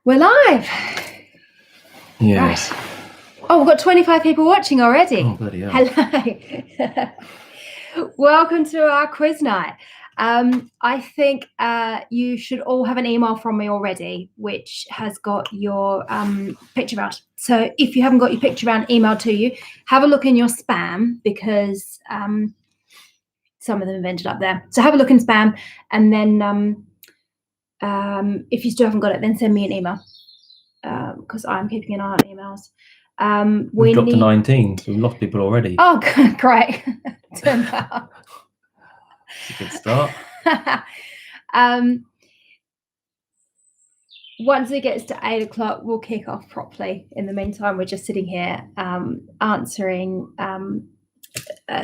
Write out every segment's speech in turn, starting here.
We're live. Yes. Right. Oh, we've got 25 people watching already. Oh, bloody hell. Hello. Welcome to our quiz night. I think you should all have an email from me already, which has got your picture round. So if you haven't got your picture round emailed to you, have a look in your spam, because some of them have ended up there. So have a look in spam, and then if you still haven't got it, then send me an email, because I'm keeping an eye on emails. We've dropped to 19, so we've lost people already. Oh, great. Turn that up. It's a good start. Once it gets to 8 o'clock, we'll kick off properly. In the meantime, we're just sitting here answering,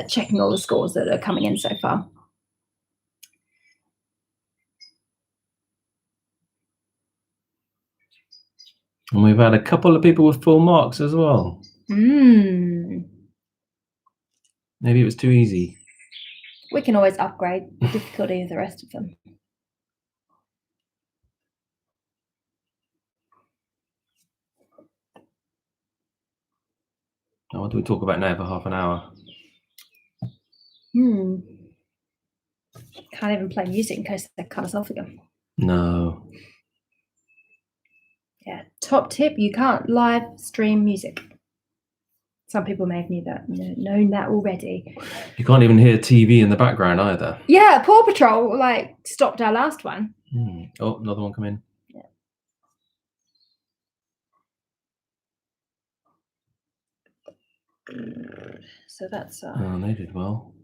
checking all the scores that are coming in so far. And we've had a couple of people with full marks as well. Maybe it was too easy. We can always upgrade the difficulty of the rest of them. Now, what do we talk about now for half an hour? Can't even play music in case they cut us off again. No. Yeah. Top tip: you can't live stream music. Some people may have known that already. You can't even hear TV in the background either. Yeah, Paw Patrol stopped our last one. Oh, another one come in. Yeah. So that's oh, they did well.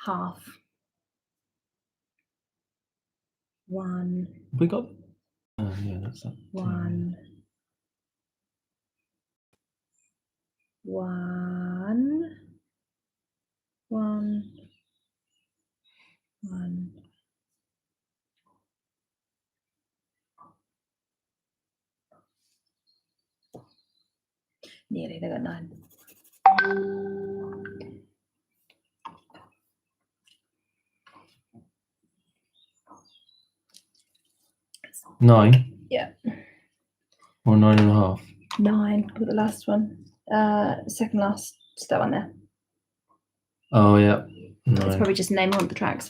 Half. One. We got. Oh yeah, that's that. One. One. One. One. Nearly, they got 9. Nine? Yeah. Or 9.5? 9. Look at the last one. Second last, just that one there. Oh yeah. It's probably just name one of the tracks.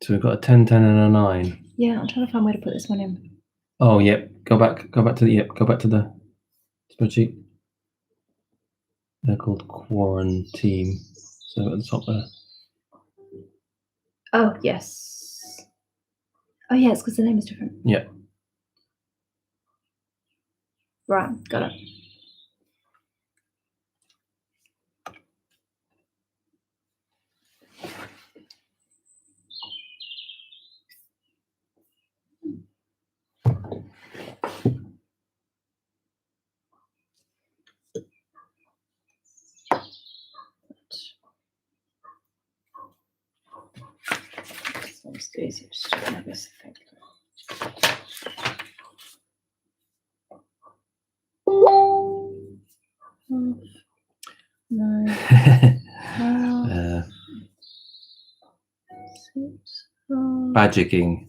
So we've got a 10, 10, and a 9. Yeah, I'm trying to find where to put this one in. Oh, yep. Go back to the spreadsheet. They're called quarantine. So at the top there. Oh, yes. Oh, yeah, it's because the name is different. Yeah. Right, got it. It's easy to do it, this effect. Badgicking.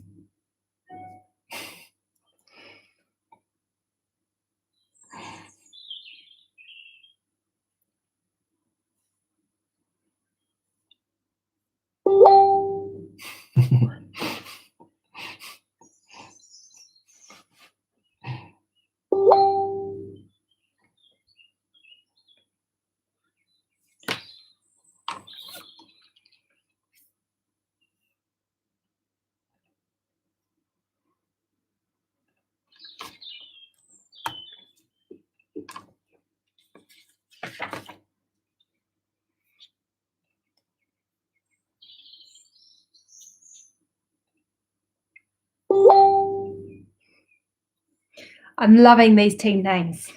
I'm loving these team names.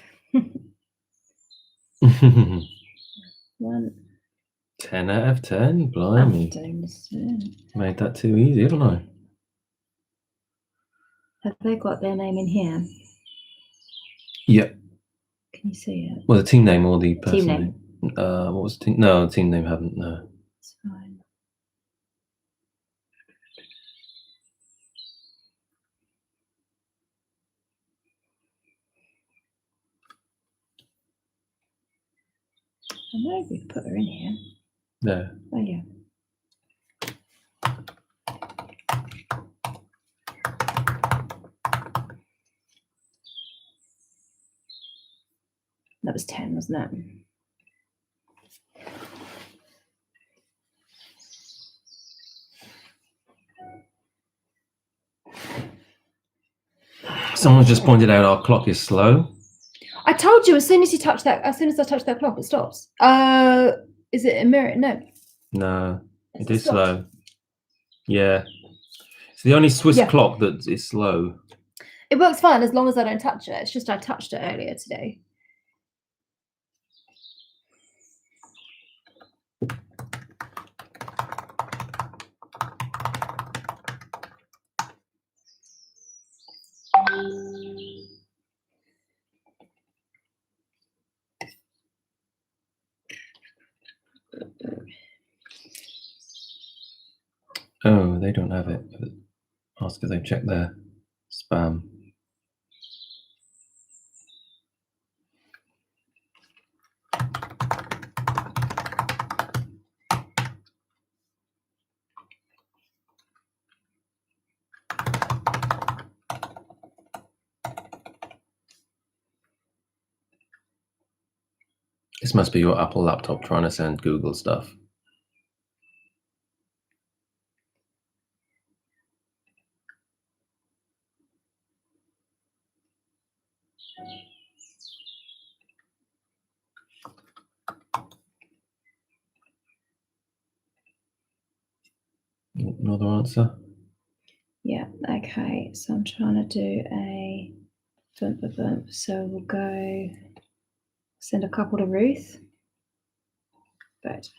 1. 10 out of 10. I Blimey. don't understand. Made that too easy, haven't I? Have they got their name in here? Yep. Can you see it? Well, the team name or the person Team name. What was the team? No, the team name haven't. No. It's fine. I know we've put her in here. No. Oh yeah. That was 10, wasn't it? Someone just pointed out our clock is slow. I told you as soon as I touch that clock, it stops. Is it a mirror? No. No, it It is stopped. slow. Yeah. It's the only Swiss clock that is slow. It works fine as long as I don't touch it. It's just I touched it earlier today. Oh, they don't have it. Ask if they've checked their spam. This must be your Apple laptop trying to send Google stuff. Another answer? Yeah, okay. So I'm trying to do a bump. So we'll go send a couple to Ruth. But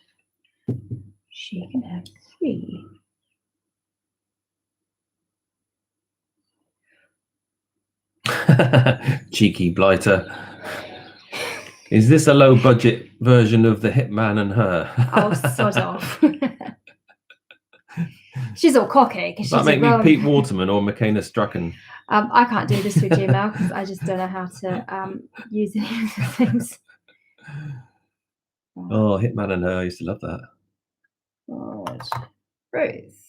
she can have 3. Cheeky blighter. Is this a low budget version of the Hitman and Her? Oh, sod off. She's all cocky. Does that make me Pete Waterman or McKenna Strachan? I can't do this with Gmail because I just don't know how to use any of the things. Oh, Hitman and Her. I used to love that. Right. Ruth.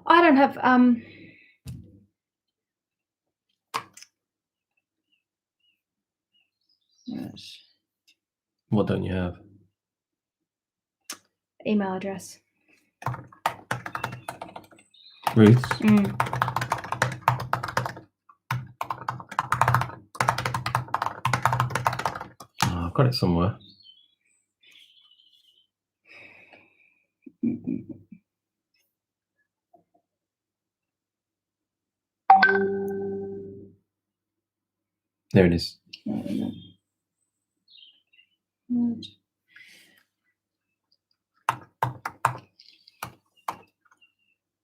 I don't have yes. What don't you have? Email address. Ruth? Oh, I've got it somewhere. There it is.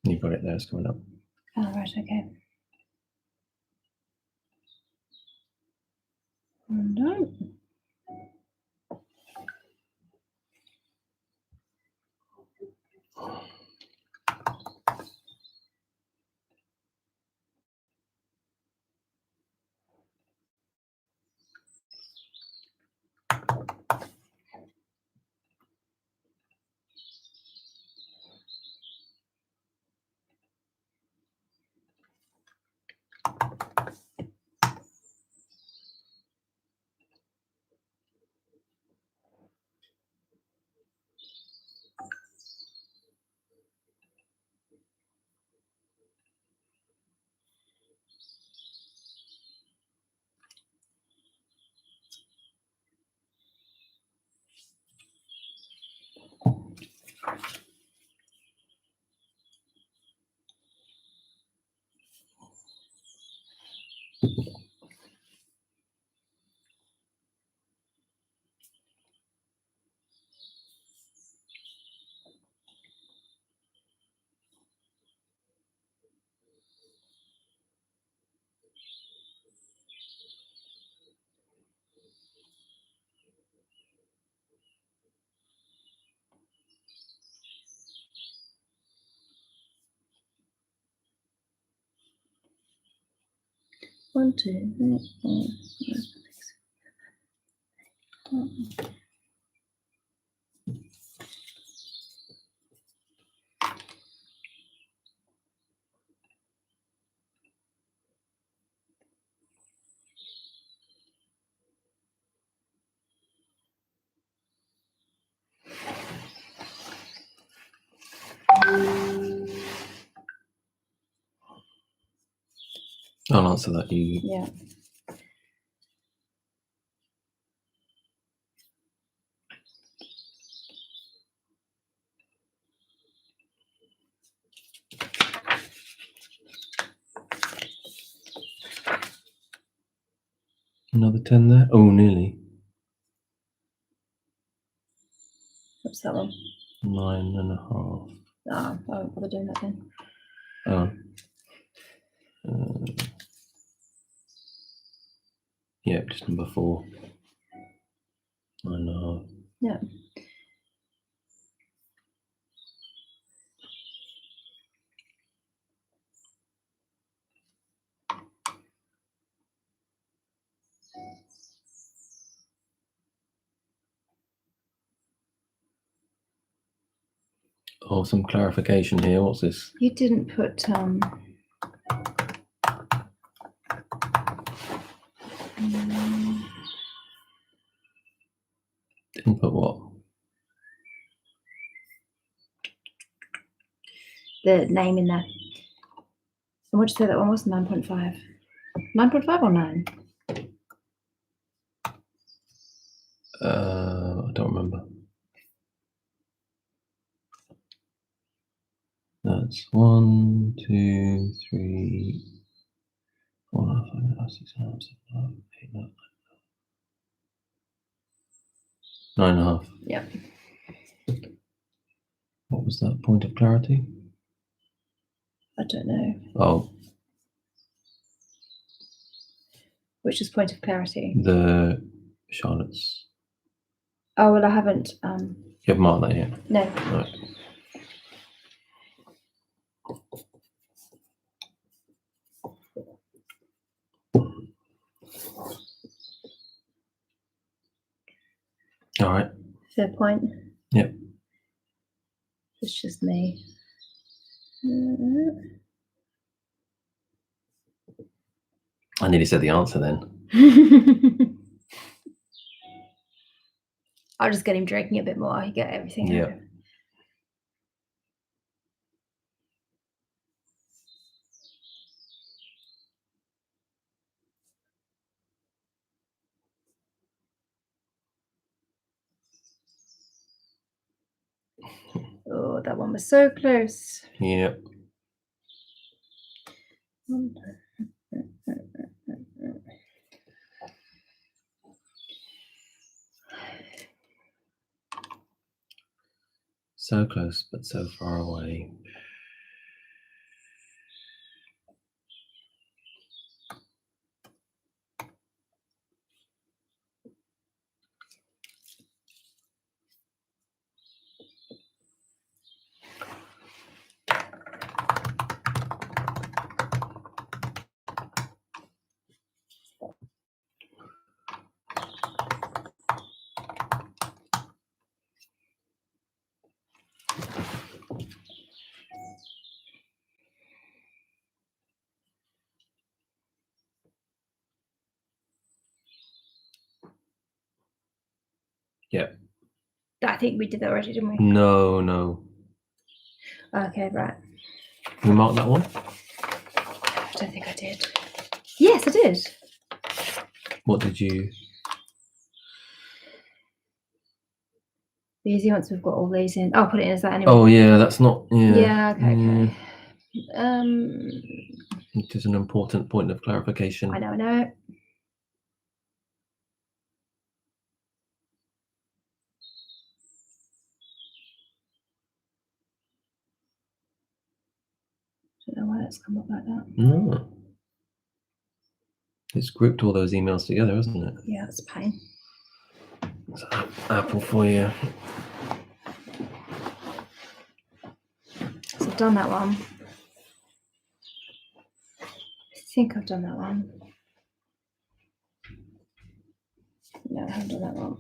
You've got it there, it's coming up. Oh, right, okay. No. 1, 2, 3, 4, 5, 6, 7. I'll answer that. You. Yeah. Another 10 there. Oh, nearly. What's that one? 9.5. Oh, I won't bother doing that then. Oh. Yeah, just number 4. 9.5. Yeah. Oh, some clarification here. What's this? You didn't put Didn't put what? the name in there. So what did you say that one was? 9.5. 9.5 or 9? I don't remember. That's 1, 2, 3, 4, 5, 6, 7, 8, 9. 9.5. Yep. What was that point of clarity? I don't know. Oh, Which is point of clarity? the Charlotte's. Oh, well, I haven't. You haven't marked that yet? No. Right. All right. Fair point. Yep. It's just me. I nearly said the answer then. I'll just get him drinking a bit more. You get everything out. Yep. Oh, that one was so close. Yep. So close, but so far away. Yep. I think we did that already, didn't we? No. Okay, right. Can we mark that one? I don't think I did. Yes, I did. What did you? The easy once we've got all these in. I'll put it in as that anyway. Oh yeah, that's not. Yeah. Okay. It is an important point of clarification. I know. Don't know why that's come up like that. No. It's grouped all those emails together, isn't it? Yeah, it's a pain. It's Apple for you. So I've done that one. I think I've done that one. No, I haven't done that one.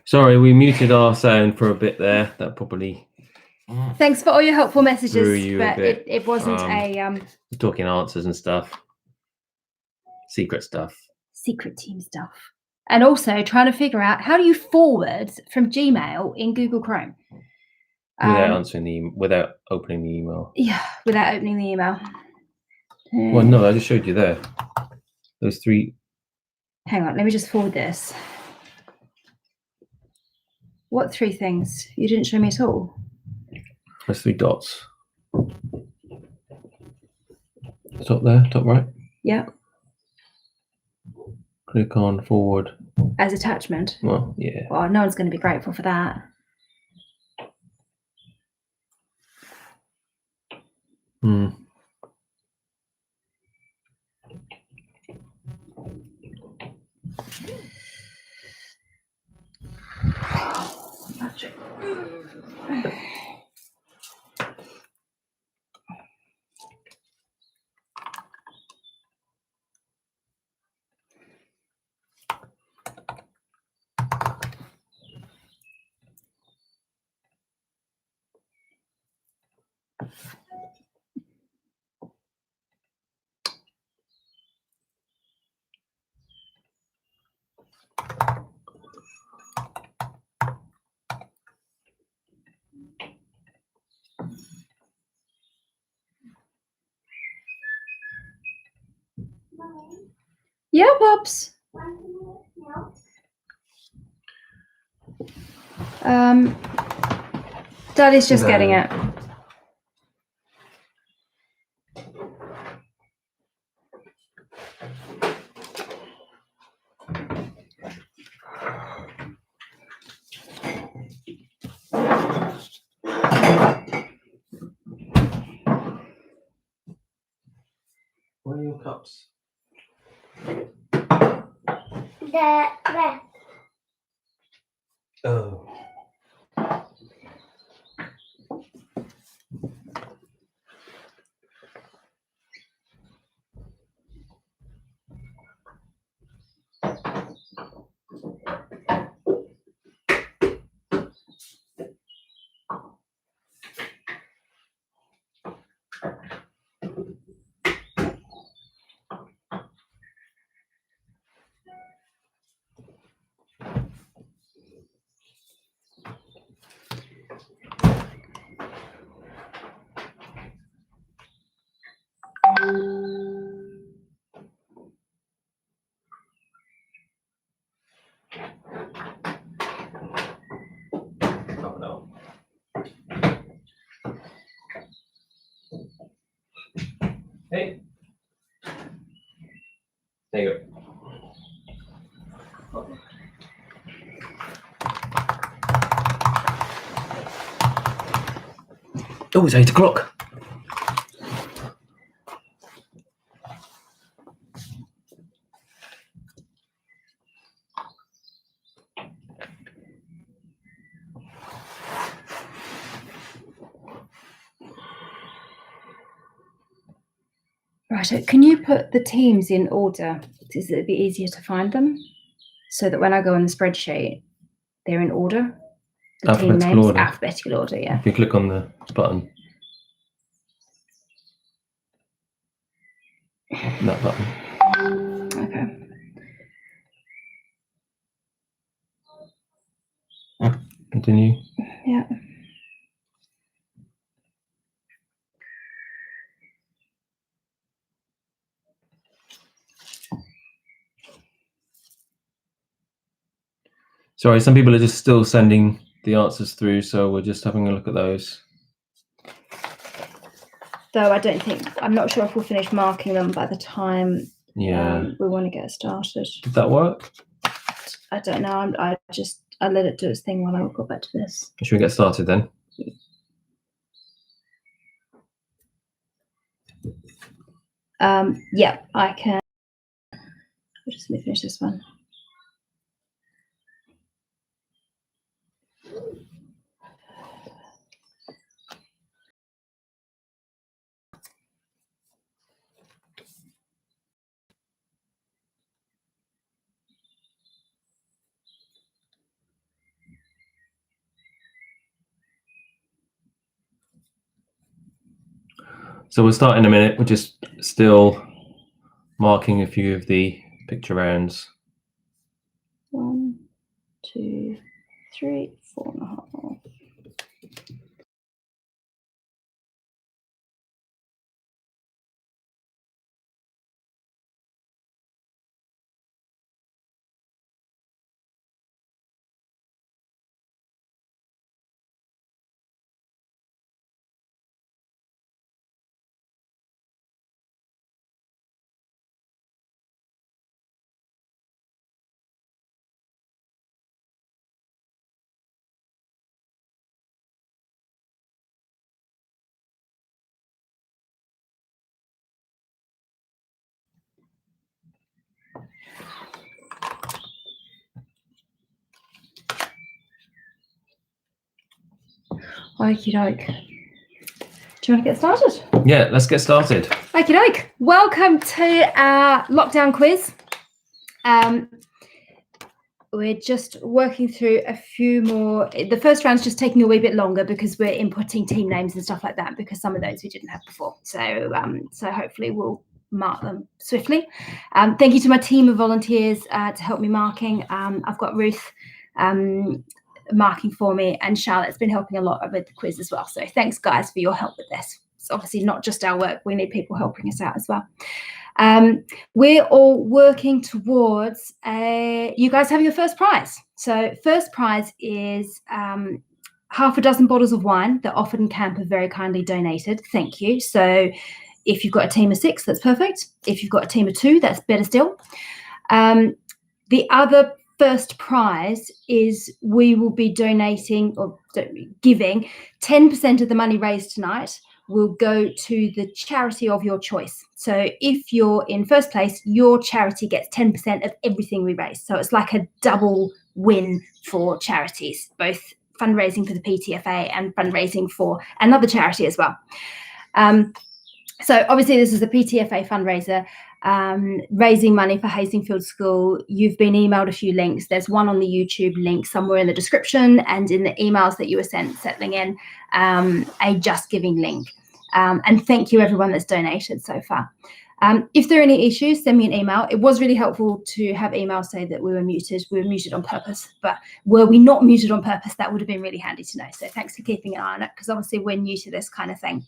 Sorry, we muted our sound for a bit there. That probably Thanks for all your helpful threw messages, you a but bit. it wasn't a Talking answers and stuff. Secret stuff. secret team stuff. And also trying to figure out how do you forward from Gmail in Google Chrome? Without opening the email. Yeah, without opening the email. Well, no, I just showed you there. Those three. Hang on, let me just forward this. What three things? You didn't show me at all. There's three dots. Top there, top right. Yeah. Click on forward. As attachment. Well, yeah. Well, no one's going to be grateful for that. Yeah, Pops. Daddy's just getting it. Where are your cups? There. Oh. Hey. There you go. Oh, it's 8 o'clock. Right, so can you put the teams in order? Because it'd be easier to find them, so that when I go on the spreadsheet, they're in order. The team Alphabetical names, order. alphabetical order, yeah. If you click on the button. That button. Okay. Continue. Yeah. Sorry, some people are just still sending the answers through, so we're just having a look at those. Though I'm not sure if we'll finish marking them by the time we want to get started. Did that work? I don't know. I let it do its thing while I got back to this. Should we get started then? Yeah, I can. I'll just let me finish this one. So we'll start in a minute. We're just still marking a few of the picture rounds. 1, 2, 3, 4.5. Okie doke. Do you want to get started? Yeah, let's get started. Okie doke. Welcome to our lockdown quiz. We're just working through a few more. The first round's just taking a wee bit longer because we're inputting team names and stuff like that, because some of those we didn't have before. So hopefully we'll mark them swiftly. Thank you to my team of volunteers to help me marking. I've got Ruth marking for me, and Charlotte's been helping a lot with the quiz as well. So thanks guys for your help with this. It's obviously not just our work, we need people helping us out as well. We're all working towards you guys having your first prize. So first prize is half a dozen bottles of wine that Offered and Camp have very kindly donated. Thank you. So if you've got a team of 6, that's perfect. If you've got a team of 2, that's better still. The other first prize is we will be donating or giving 10% of the money raised tonight will go to the charity of your choice. So if you're in first place, your charity gets 10% of everything we raise. So it's like a double win for charities, both fundraising for the PTFA and fundraising for another charity as well. So obviously this is a PTFA fundraiser, raising money for Haslingfield School. You've been emailed a few links. There's one on the YouTube link somewhere in the description, and in the emails that you were settling in, a Just Giving link. And thank you everyone that's donated so far. If there are any issues, send me an email. It was really helpful to have emails say that we were muted. We were muted on purpose, but were we not muted on purpose, that would have been really handy to know. So thanks for keeping an eye on it, because obviously we're new to this kind of thing.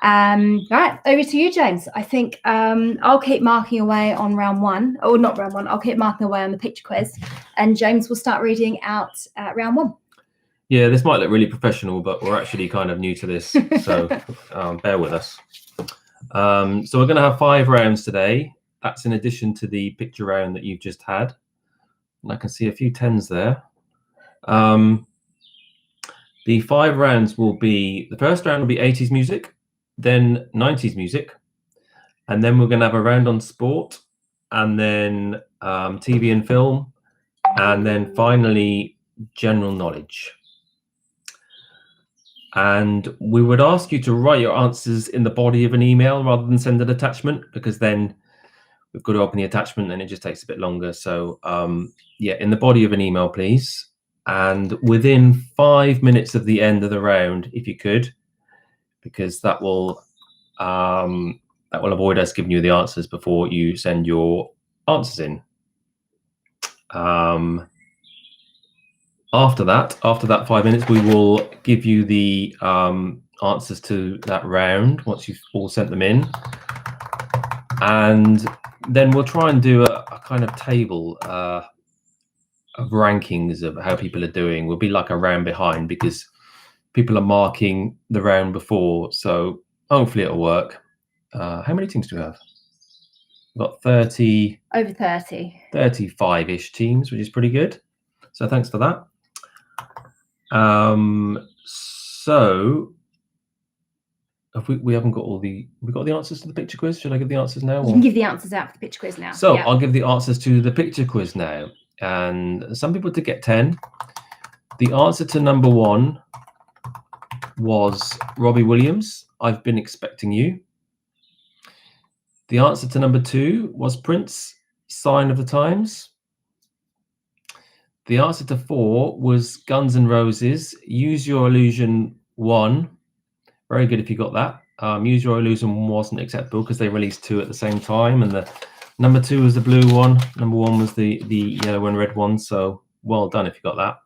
All right, over to you, James. I think I'll keep marking away on round 1, or not round 1. I'll keep marking away on the picture quiz, and James will start reading out round 1. Yeah, this might look really professional, but we're actually kind of new to this, so bear with us. So we're going to have 5 rounds today. That's in addition to the picture round that you've just had. And I can see a few 10s there. The 5 rounds will be, the first round will be 80s music, then 90s music, and then we're going to have a round on sport, and then TV and film, and then finally general knowledge. And we would ask you to write your answers in the body of an email rather than send an attachment, because then we've got to open the attachment and it just takes a bit longer. So yeah, in the body of an email, please. And within 5 minutes of the end of the round, if you could, because that will avoid us giving you the answers before you send your answers in. After that 5 minutes, we will give you the answers to that round once you've all sent them in, and then we'll try and do a kind of table of rankings of how people are doing. We'll be like a round behind because people are marking the round before, so hopefully it'll work. How many teams do we have? We've got 30, over 30, 35-ish teams, which is pretty good. So thanks for that. So have we haven't got all the, we got the answers to the picture quiz. Should I give the answers now? You can give the answers out for the picture quiz now. So yeah. I'll give the answers to the picture quiz now. And some people did get 10. The answer to number 1 was Robbie Williams. I've been expecting you. The answer to number 2 was Prince, Sign of the Times. The answer to 4 was Guns N' Roses, Use Your Illusion 1. Very good if you got that. Use Your Illusion wasn't acceptable because they released 2 at the same time, and the number 2 was the blue one. Number 1 was the yellow and red one. So well done if you got that.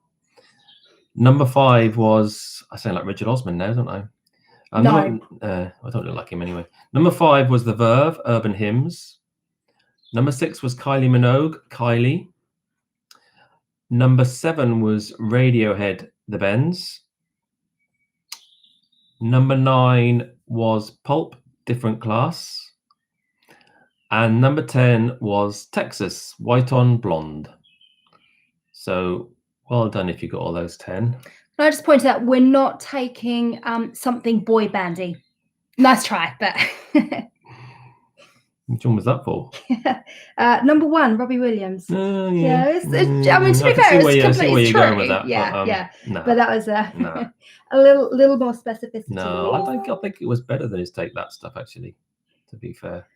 Number 5 was, I sound like Richard Osman now, don't I? No. I don't look like him anyway. Number 5 was The Verve, Urban Hymns. Number 6 was Kylie Minogue, Kylie. Number 7 was Radiohead, The Bends. Number 9 was Pulp, Different Class. And number 10 was Texas, White on Blonde. So well done if you got all those 10. Can I just point out, we're not taking something boy bandy. Nice try, but Which one was that for? number 1, Robbie Williams. Yeah, I mean, to be fair, it's completely true. Going with that, yeah. No, But that was no. a little more specificity. No, I think it was better than his Take That stuff, actually, to be fair.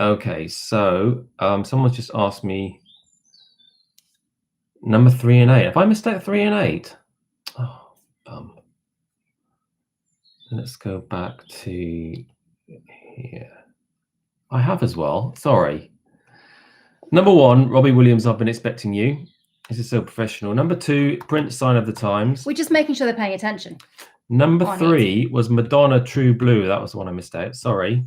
Okay, so someone's just asked me number 3 and 8. Have I missed out 3 and 8? Oh, bum. Let's go back to here. I have as well. Sorry. Number 1, Robbie Williams, I've Been Expecting You. This is so professional. Number 2, Prince, Sign of the Times. We're just making sure they're paying attention. Number 3 was Madonna, True Blue. That was the one I missed out. Sorry.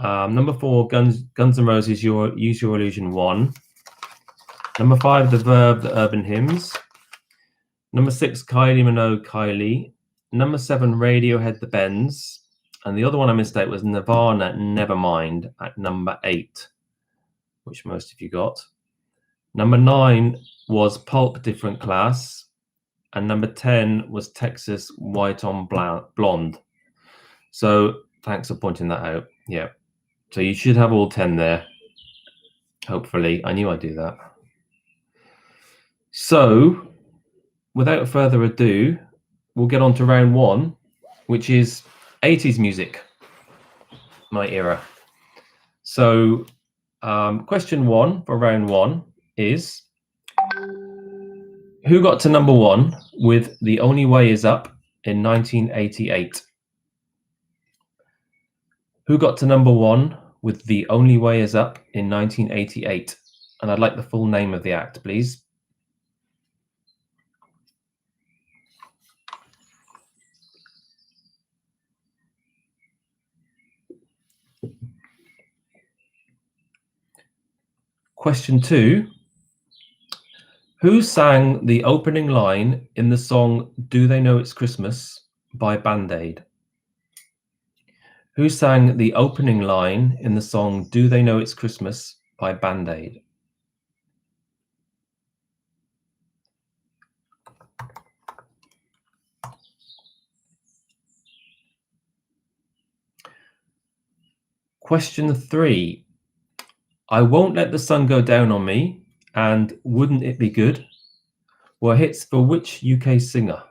Number 4, Guns N' Roses, Use Your Illusion 1. Number 5, The Verve, The Urban Hymns. Number 6, Kylie Minogue, Kylie. Number 7, Radiohead, The Bends. And the other one I missed out was Nirvana, Nevermind, at number 8, which most of you got. Number 9 was Pulp, Different Class. And number 10 was Texas, White on Blonde. So thanks for pointing that out. Yeah. So you should have all 10 there. Hopefully. I knew I'd do that. So without further ado, we'll get on to round 1, which is 80s music, my era. So question 1 for round 1 is, who got to number 1 with The Only Way Is Up in 1988? Who got to number 1 with The Only Way Is Up in 1988? And I'd like the full name of the act, please. Question 2. Who sang the opening line in the song Do They Know It's Christmas by Band Aid? Who sang the opening line in the song Do They Know It's Christmas by Band Aid? Question 3. I Won't Let the Sun Go Down on Me and Wouldn't It Be Good were hits for which UK singer?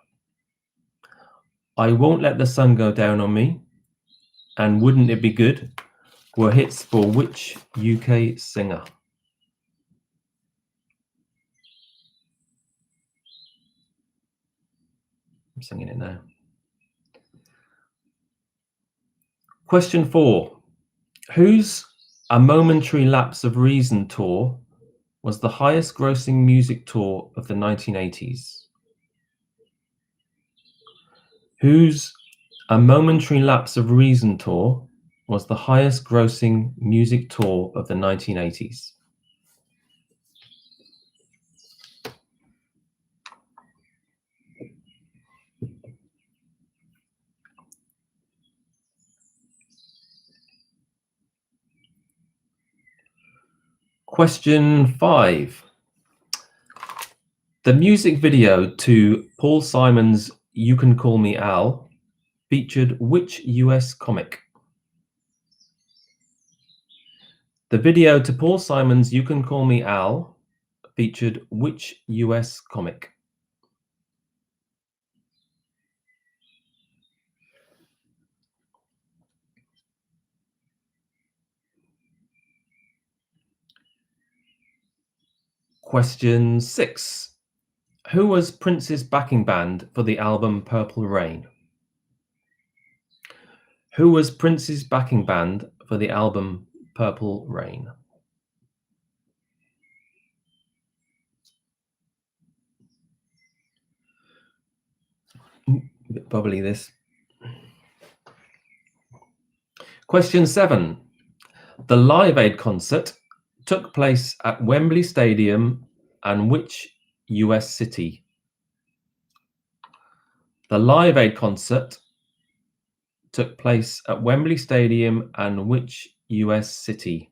I Won't Let the Sun Go Down on Me and Wouldn't It Be Good were hits for which UK singer? I'm singing it now. Question 4. Whose A Momentary Lapse of Reason tour was the highest grossing music tour of the 1980s? Whose A Momentary Lapse of Reason tour was the highest grossing music tour of the 1980s? Question 5. The music video to Paul Simon's You Can Call Me Al featured which US comic? The video to Paul Simon's You Can Call Me Al featured which US comic? Question 6. Who was Prince's backing band for the album Purple Rain? Who was Prince's backing band for the album Purple Rain? A bit bubbly, this. Question 7. The Live Aid concert took place at Wembley Stadium and which US city? The Live Aid concert took place at Wembley Stadium and which US city?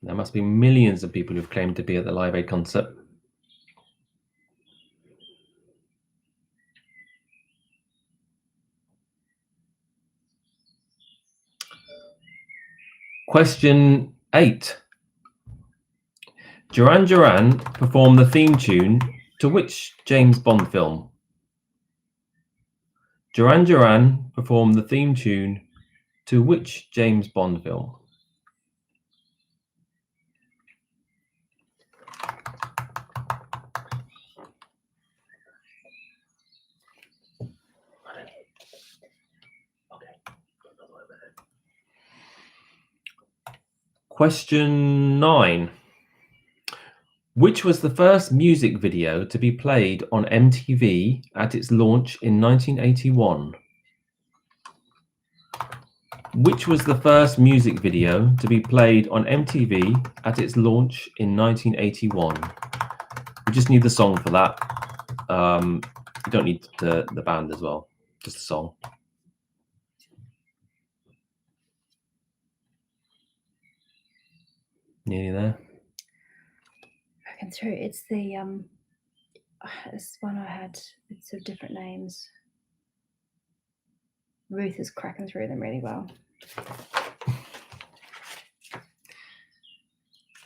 There must be millions of people who've claimed to be at the Live Aid concert. Question 8. Duran Duran performed the theme tune to which James Bond film? Duran Duran performed the theme tune to which James Bond film? Question 9. Which was the first music video to be played on MTV at its launch in 1981? Which was the first music video to be played on MTV at its launch in 1981? We just need the song for that. You don't need the band as well, just the song. Nearly there. Cracking through. It's the this one I had. It's of different names. Ruth is cracking through them really well.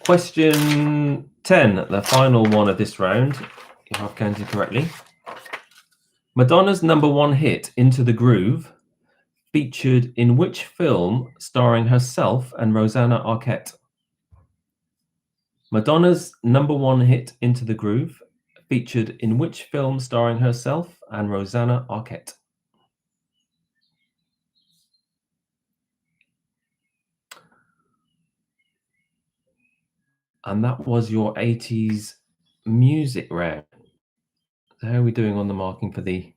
Question 10, the final one of this round, if I've counted correctly. Madonna's #1 hit, Into the Groove, featured in which film starring herself and Rosanna Arquette? Madonna's #1 hit, Into the Groove, featured in which film starring herself and Rosanna Arquette? And that was your 80s music round. So how are we doing on the marking for the...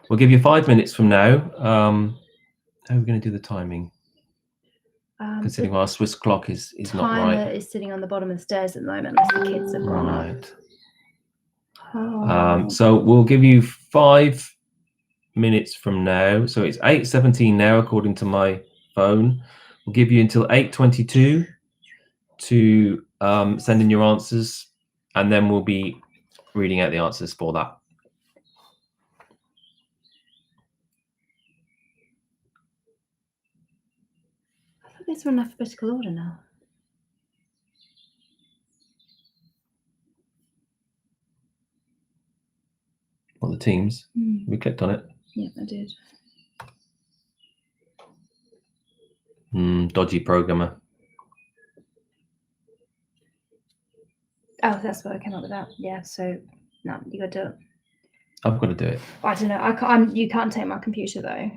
We'll give you 5 minutes from now. How are we going to do the timing? Considering our Swiss clock is not right. Timer is sitting on the bottom of the stairs at the moment as the kids have gone up. Right. Oh. So we'll give you 5 minutes from now. So it's 8:17 now, according to my phone. We'll give you until 8:22 to send in your answers, and then we'll be reading out the answers for that. I thought these were in alphabetical order now. What, the teams? We clicked on it. Yeah, I did. Dodgy programmer. Oh, that's what I came up with that. Yeah, so no, you got to do it. I've got to do it. I don't know. I can't. You can't take my computer though.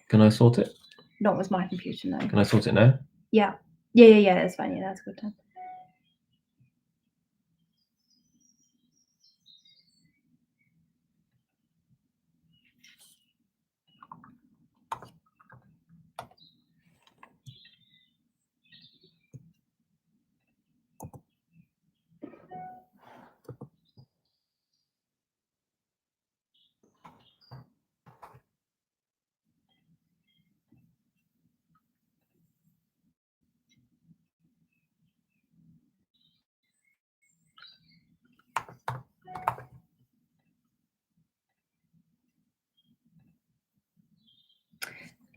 Can I sort it? Not with my computer, no. Can I sort it now? Yeah. Yeah. That's fine. Yeah, that's a good time.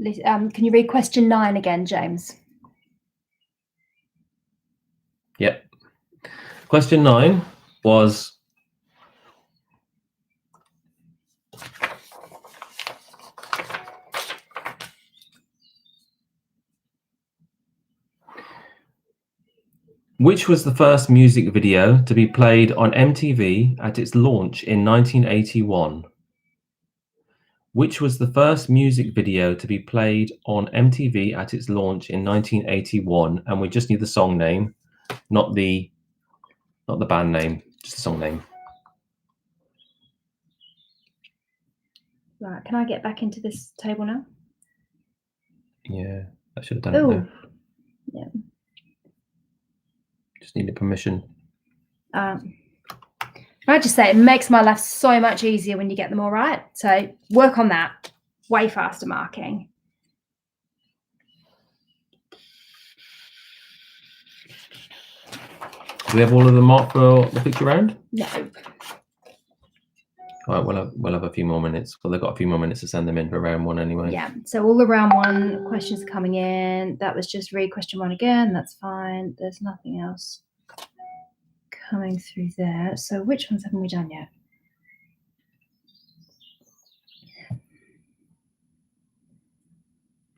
Can you read question 9 again, James? Yep. Question 9 was... Which was the first music video to be played on MTV at its launch in 1981? Which was the first music video to be played on MTV at its launch in 1981? And we just need the song name, not the band name, just the song name. Right, can I get back into this table now? Yeah, I should have done it Oh, now. yeah. Just needed permission. I just say it makes my life so much easier when you get them all right. So work on that. Way faster marking. Do we have all of them marked for the picture round? No. All right, we'll have a few more minutes. Well, they've got a few more minutes to send them in for round one anyway. Yeah. So all the round one questions are coming in. That was just read question one again. That's fine. There's nothing else coming through there. So which ones haven't we done yet?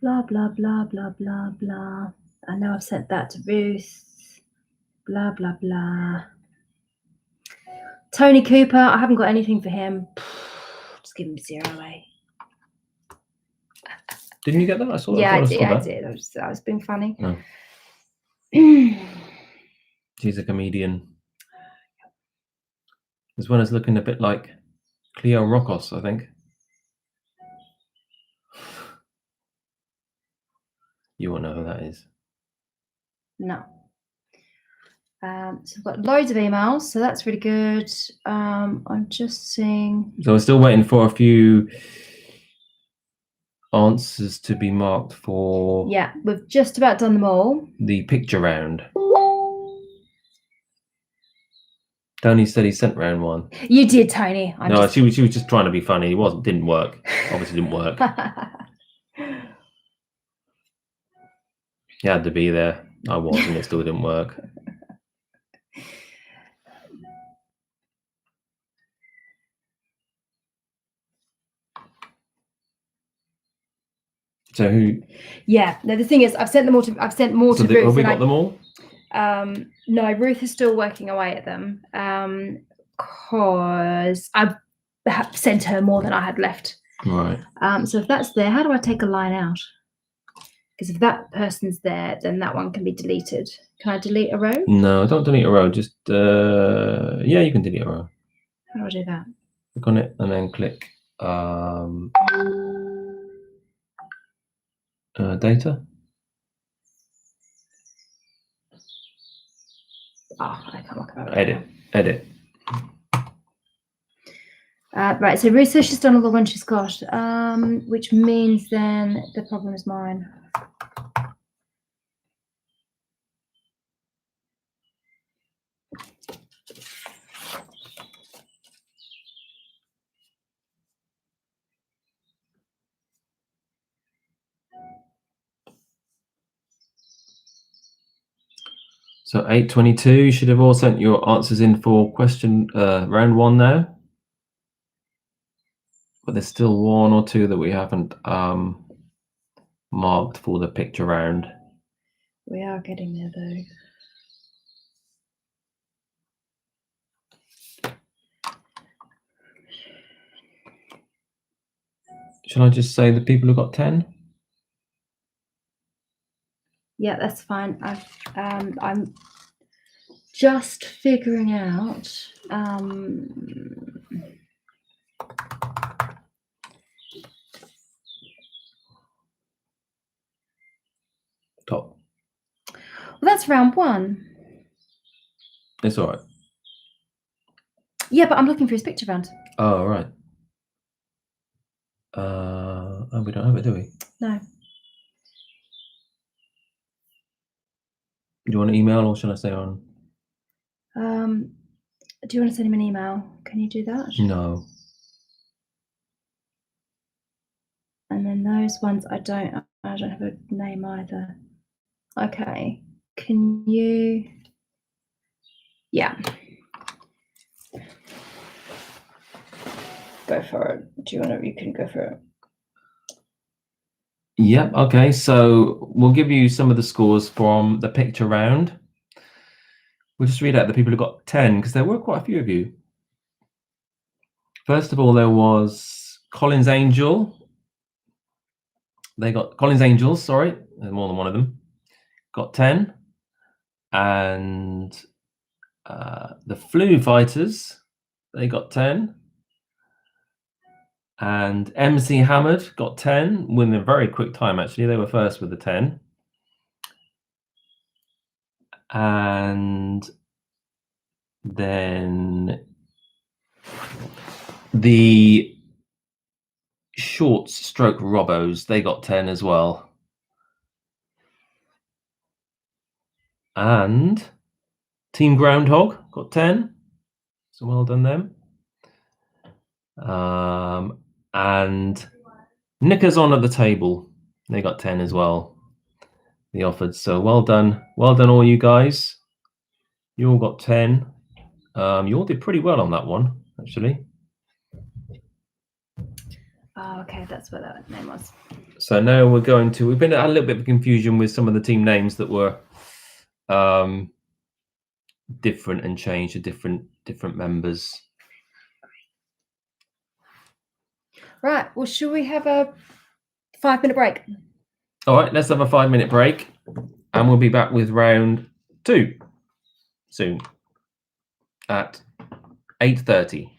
Blah, blah, blah, blah, blah, blah. I know I've sent that to Ruth. Blah, blah, blah. Tony Cooper, I haven't got anything for him. Just give him 0 away. Didn't you get that? I saw Yeah, I I saw did. I was being funny. No. She's a comedian. This one is looking a bit like Cleo Rokos, I think. You won't know who that is. No. So I've got loads of emails, so that's really good. I'm just seeing. So we're still waiting for a few answers to be marked for. Yeah, we've just about done them all. The picture round. Tony said he sent round one. You did, Tony. She was just trying to be funny. It didn't work. Obviously didn't work. You had to be there. I was, and it still didn't work. So who? Yeah. No, the thing is, I've sent more to Ruth. Have we got them all? No, Ruth is still working away at them. Because I've sent her more than I had left. Right. So if that's there, how do I take a line out? Because if that person's there, then that one can be deleted. Can I delete a row? No, don't delete a row. Just yeah, you can delete a row. How do I do that? Click on it and then click data. I can't work about it. Edit. Right, so Ruth says she's done all the ones she's got, which means then the problem is mine. So 8:22, you should have all sent your answers in for question round one now. But there's still one or two that we haven't marked for the picture round. We are getting there though. Shall I just say the people who got 10? Yeah, that's fine. I'm just figuring out. Top. Well, that's round one. It's all right. Yeah, but I'm looking for his picture round. Oh, all right. Oh, we don't have it, do we? No. Do you want to email or shall I stay on? Do you want to send him an email? Can you do that? No. And then those ones I don't have a name either. Okay. Can you? Yeah. Go for it. Do you want to? You can go for it. Yep. Okay. So we'll give you some of the scores from the picture round. We'll just read out the people who got 10, because there were quite a few of you. First of all, there was Collins Angel. They got Collins Angels, sorry, there's more than one of them. Got 10. And the Flu Fighters, they got 10. And MC Hammered got 10 within a very quick time, actually. They were first with the 10. And then the Shorts stroke Robos, they got 10 as well. And Team Groundhog got 10. So well done them. And Knickers on at the Table, they got 10 as well. They offered. So well done. Well done, all you guys. You all got 10. You all did pretty well on that one, actually. Oh, okay, that's what that name was. So now we're going to, we've been at a little bit of confusion with some of the team names that were different and changed to different members. Right, well, should we have a 5-minute break? All right, let's have a 5-minute break and we'll be back with round 2 soon at 8:30.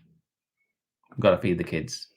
We've got to feed the kids.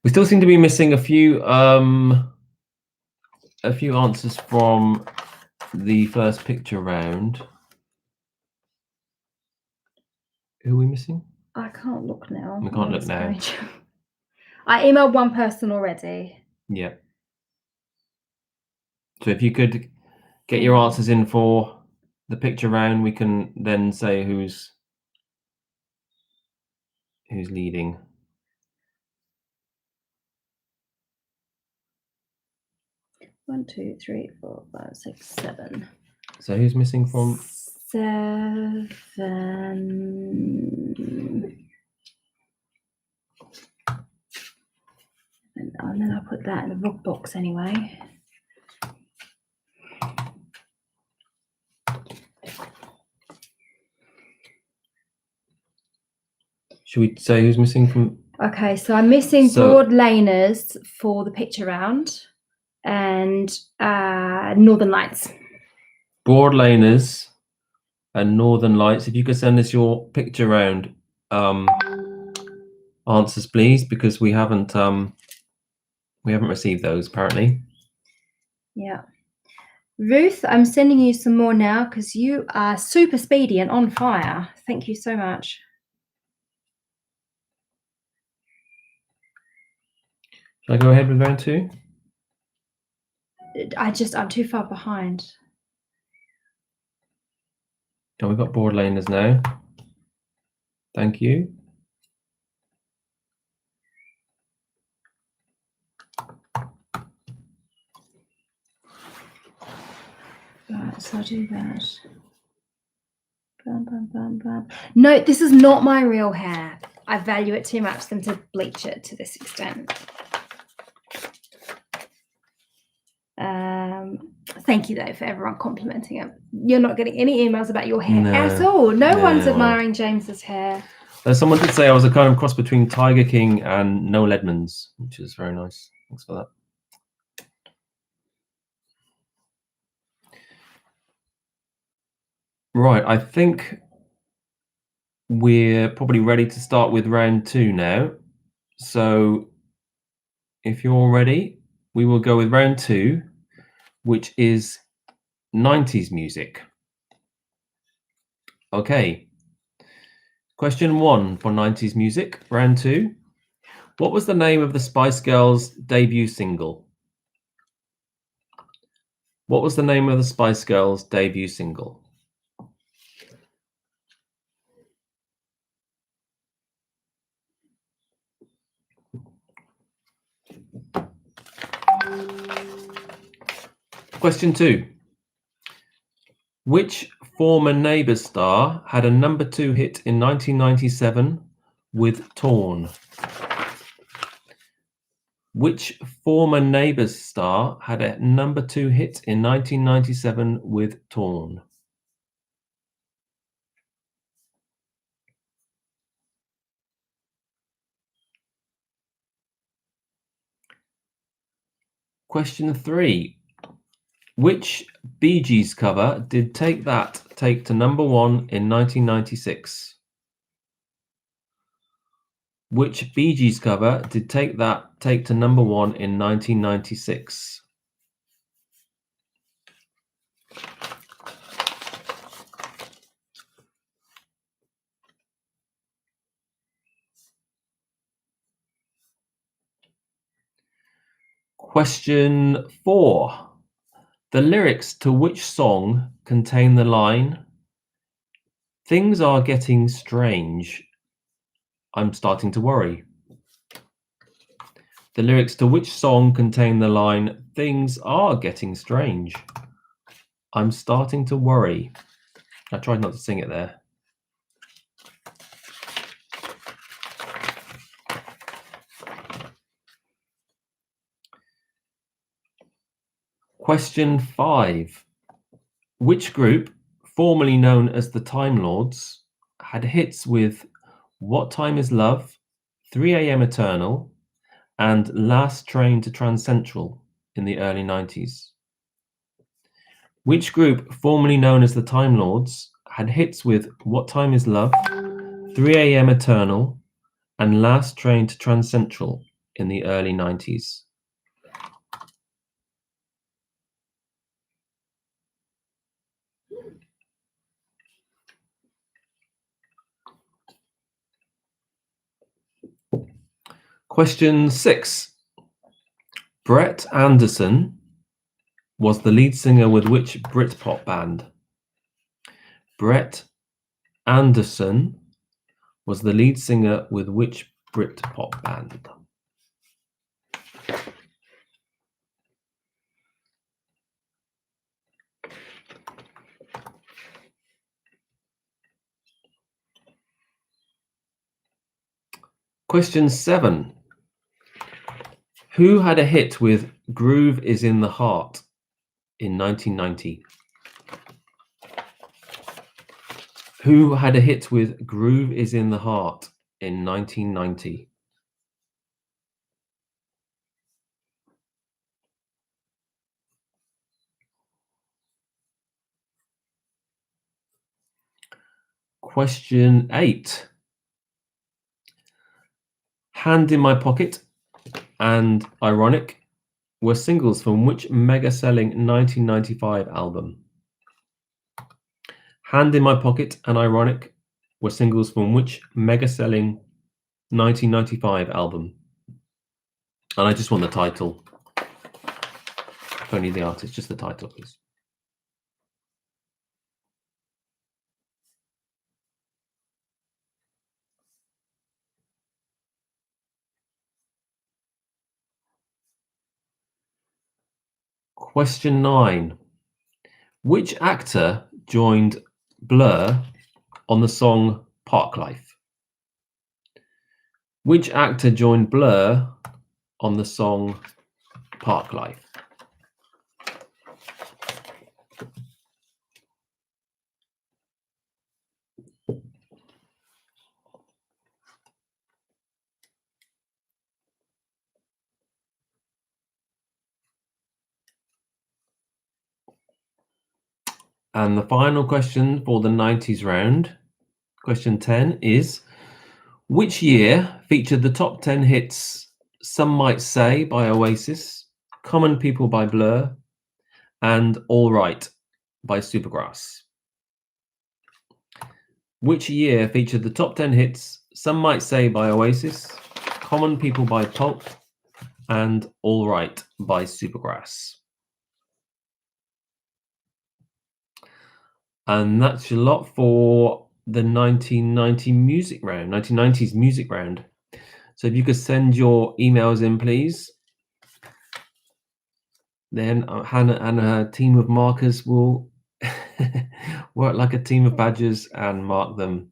We still seem to be missing a few answers from the first picture round. Who are we missing? I can't look now. We can't look now. I emailed one person already. Yeah. So if you could get your answers in for the picture round, we can then say who's leading. One, 2, 3, 4, 5, 6, 7. So who's missing from 7? And then I'll put that in the book box anyway. Should we say who's missing from? Okay, so I'm missing Broad Laners for the picture round and Northern Lights. Broad Laners and Northern Lights. If you could send us your picture round answers, please, because we haven't received those apparently. Yeah. Ruth, I'm sending you some more now because you are super speedy and on fire. Thank you so much. Shall I go ahead with round 2? I'm too far behind. Oh, we've got Broad Laners now. Thank you. Right, so I'll do that. Bam, bam, bam, bam. No, this is not my real hair. I value it too much than to bleach it to this extent. Thank you though for everyone complimenting it. You're not getting any emails about your hair at all. No one's admiring James's hair. Someone did say I was a kind of cross between Tiger King and Noel Edmonds, which is very nice. Thanks for that. Right, I think we're probably ready to start with round 2 now. So if you're all ready, we will go with round 2, which is 90s music. Okay. Question 1 for 90s music, round 2. What was the name of the Spice Girls' debut single? What was the name of the Spice Girls' debut single? Question 2. Which former Neighbours star had a number 2 hit in 1997 with Torn? Which former Neighbours star had a number 2 hit in 1997 with Torn? Question 3. Which Bee Gees cover did Take That take to number 1 in 1996? Which Bee Gees cover did Take That take to number 1 in 1996? Question 4. The lyrics to which song contain the line, "Things are getting strange, I'm starting to worry"? The lyrics to which song contain the line, "Things are getting strange, I'm starting to worry"? I tried not to sing it there. Question 5. Which group, formerly known as the Time Lords, had hits with What Time Is Love, 3 AM Eternal, and Last Train to Trans Central in the early 90s? Which group, formerly known as the Time Lords, had hits with What Time Is Love, 3 AM Eternal, and Last Train to Trans Central in the early 90s? Question 6. Brett Anderson was the lead singer with which Britpop band? Brett Anderson was the lead singer with which Britpop band? Question 7. Who had a hit with Groove is in the Heart in 1990? Who had a hit with Groove is in the Heart in 1990? Question 8. Hand in My Pocket and Ironic were singles from which mega-selling 1995 album? Hand in My Pocket and Ironic were singles from which mega-selling 1995 album? And I just want the title. Only the artist, just the title, please. Question 9. Which actor joined Blur on the song Parklife? Which actor joined Blur on the song Parklife? And the final question for the 90s round, question 10, is which year featured the top 10 hits Some Might Say by Oasis, Common People by Blur, and All Right by Supergrass? Which year featured the top 10 hits Some Might Say by Oasis, Common People by Pulp, and All Right by Supergrass? And that's a lot for the 1990 music round, 1990s music round. So if you could send your emails in, please. Then Hannah and her team of markers will work like a team of badgers and mark them.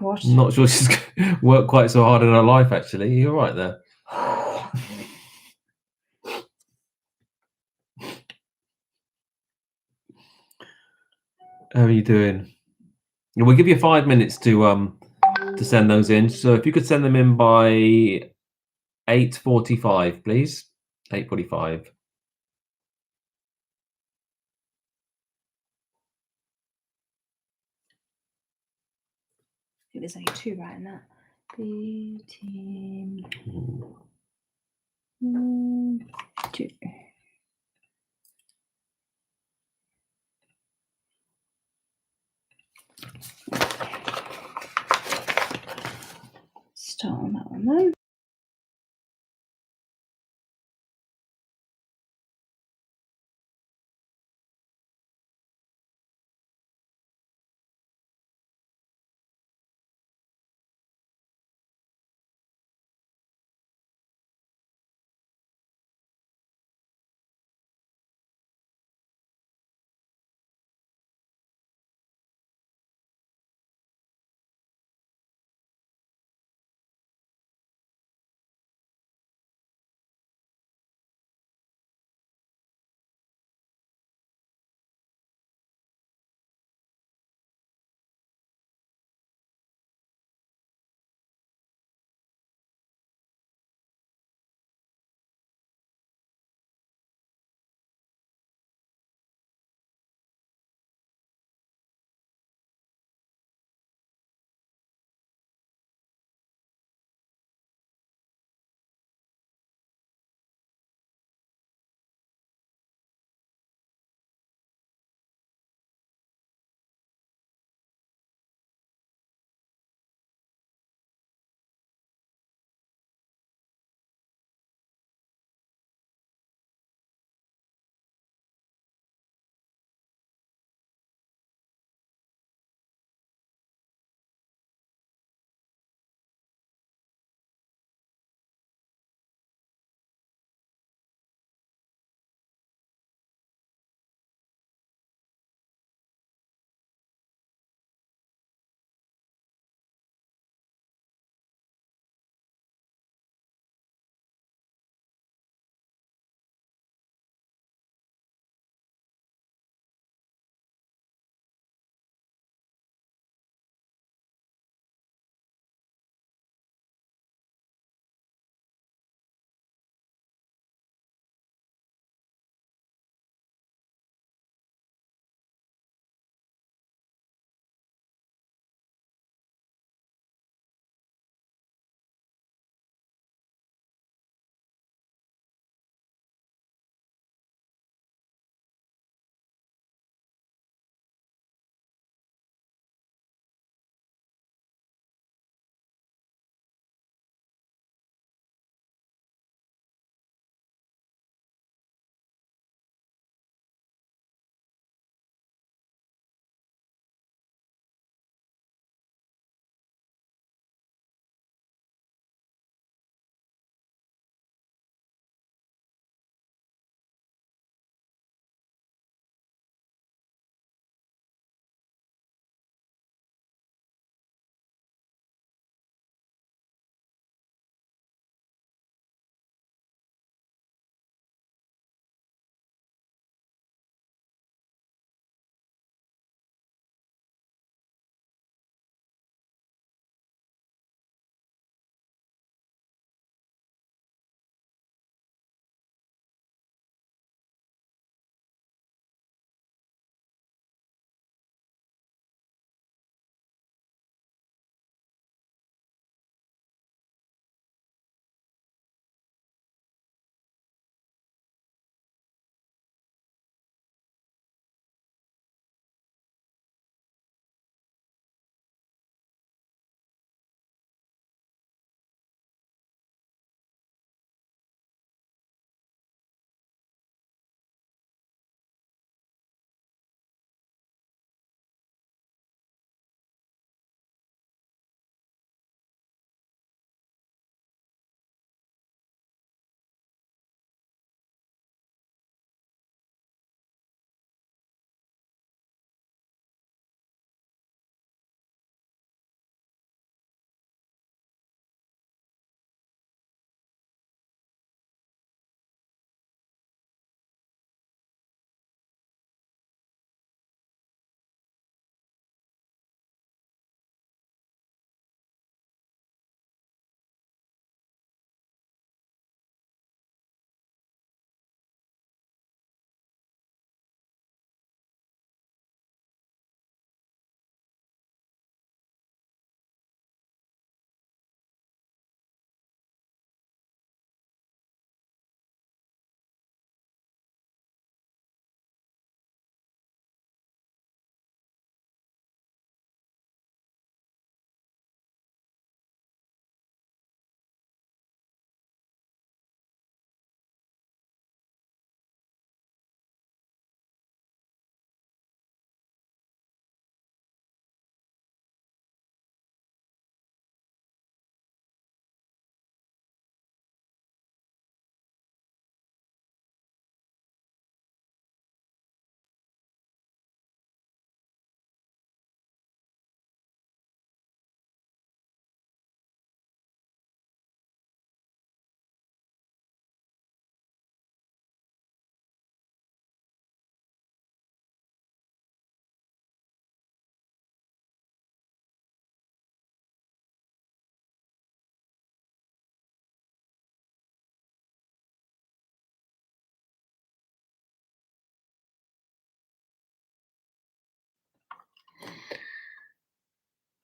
What? Not sure she's worked quite so hard in her life, actually. You're right there. How are you doing? We'll give you 5 minutes to send those in. So if you could send them in by 8:45, please. 8:45. I think there's only 2 right in that. B team 2. Start on that one though.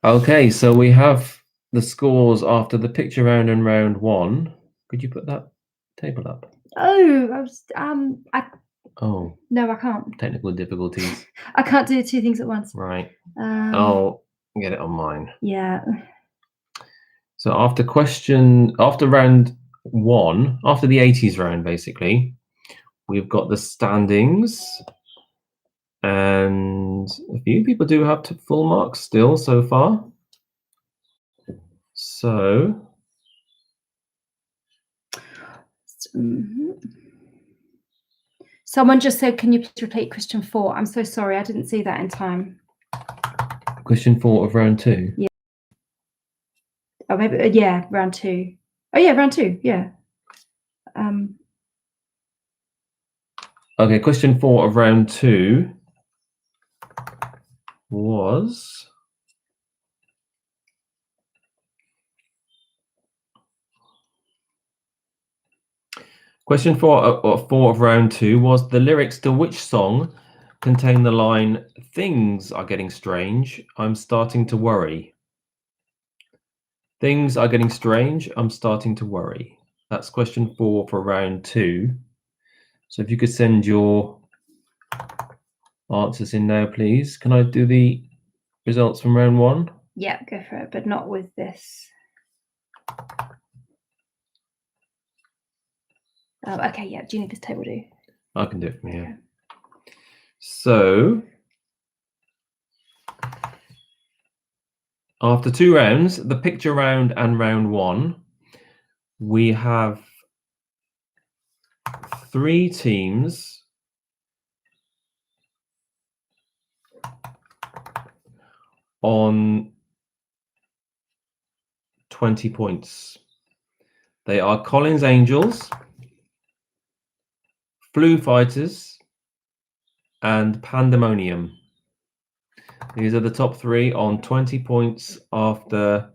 Okay, so we have the scores after the picture round and round 1. Could you put that table up? Oh, Oh, no, I can't. technical difficulties. I can't do 2 things at once. Right. I'll get it on mine. Yeah. So after round 1, after the 80s round, basically, we've got the standings. And a few people do have full marks still so far. So Someone just said, can you please repeat question 4? I'm so sorry, I didn't see that in time. Question 4 of round 2? Yeah. Oh, maybe, yeah, round 2. Oh, yeah, round 2, yeah. Okay, question 4 of round 2 was... Question 4 of round 2 was, the lyrics to which song contain the line, "Things are getting strange, I'm starting to worry." Things are getting strange, I'm starting to worry. That's question 4 for round 2. So if you could send your answers in now, please. Can I do the results from round 1? Yeah, go for it, but not with this. Okay, yeah, do you need this table, do? I can do it from here. Okay. So after 2 rounds, the picture round and round 1, we have 3 teams on 20 points. They are Collins Angels, Flu Fighters, and Pandemonium. These are the top 3 on 20 points after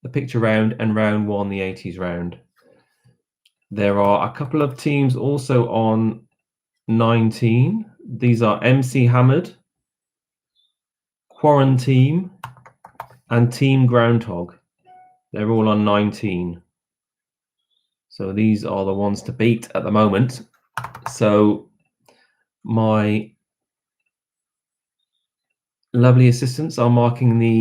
the picture round and round 1, the 80s round. There are a couple of teams also on 19. These are MC Hammered, Quarantine, and Team Groundhog. They're all on 19. So these are the ones to beat at the moment. So my lovely assistants are marking the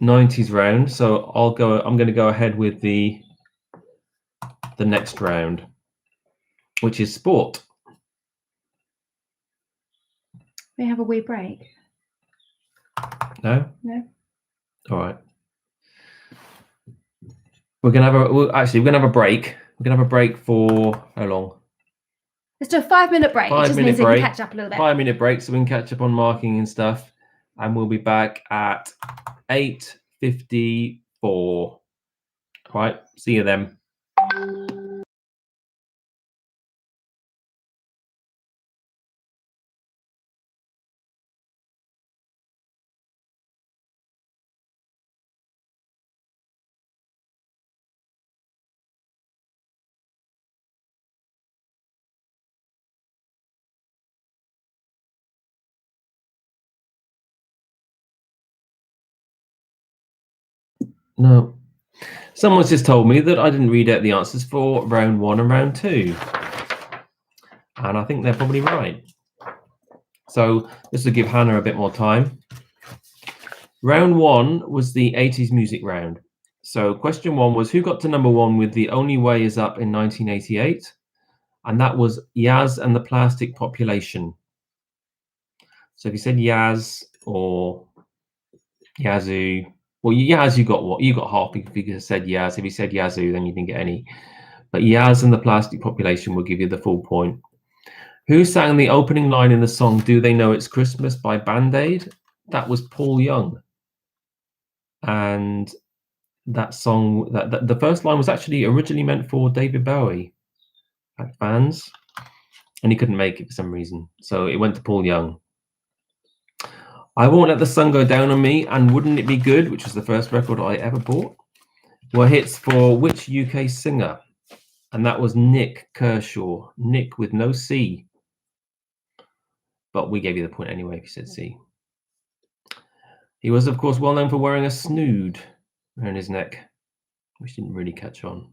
90s round. So I'm going to go ahead with the next round, which is sport. We have a wee break. No? No. All right. We're gonna have a break. We're gonna have a break for how long? Let's do a 5-minute break. It just means we can catch up a little bit. 5-minute break, so we can catch up on marking and stuff, and we'll be back at 8:54. Right. See you then. No. Someone's just told me that I didn't read out the answers for round 1 and round 2. And I think they're probably right. So this will give Hannah a bit more time. Round 1 was the 80s music round. So question 1 was, who got to number 1 with The Only Way Is Up in 1988? And that was Yaz and the Plastic Population. So if you said Yaz or Yazoo, well, Yaz, you got what? You got half if you said Yaz. If you said Yazoo, then you didn't get any. But Yaz and the Plastic Population will give you the full point. Who sang the opening line in the song Do They Know It's Christmas by Band-Aid? That was Paul Young. And that song, that the first line was actually originally meant for David Bowie at fans, and he couldn't make it for some reason. So it went to Paul Young. I Won't Let the Sun Go Down on Me and Wouldn't It Be Good, which was the first record I ever bought, were hits for which UK singer? And that was Nick Kershaw. Nick with no C. But we gave you the point anyway if you said C. He was, of course, well known for wearing a snood around his neck, which didn't really catch on.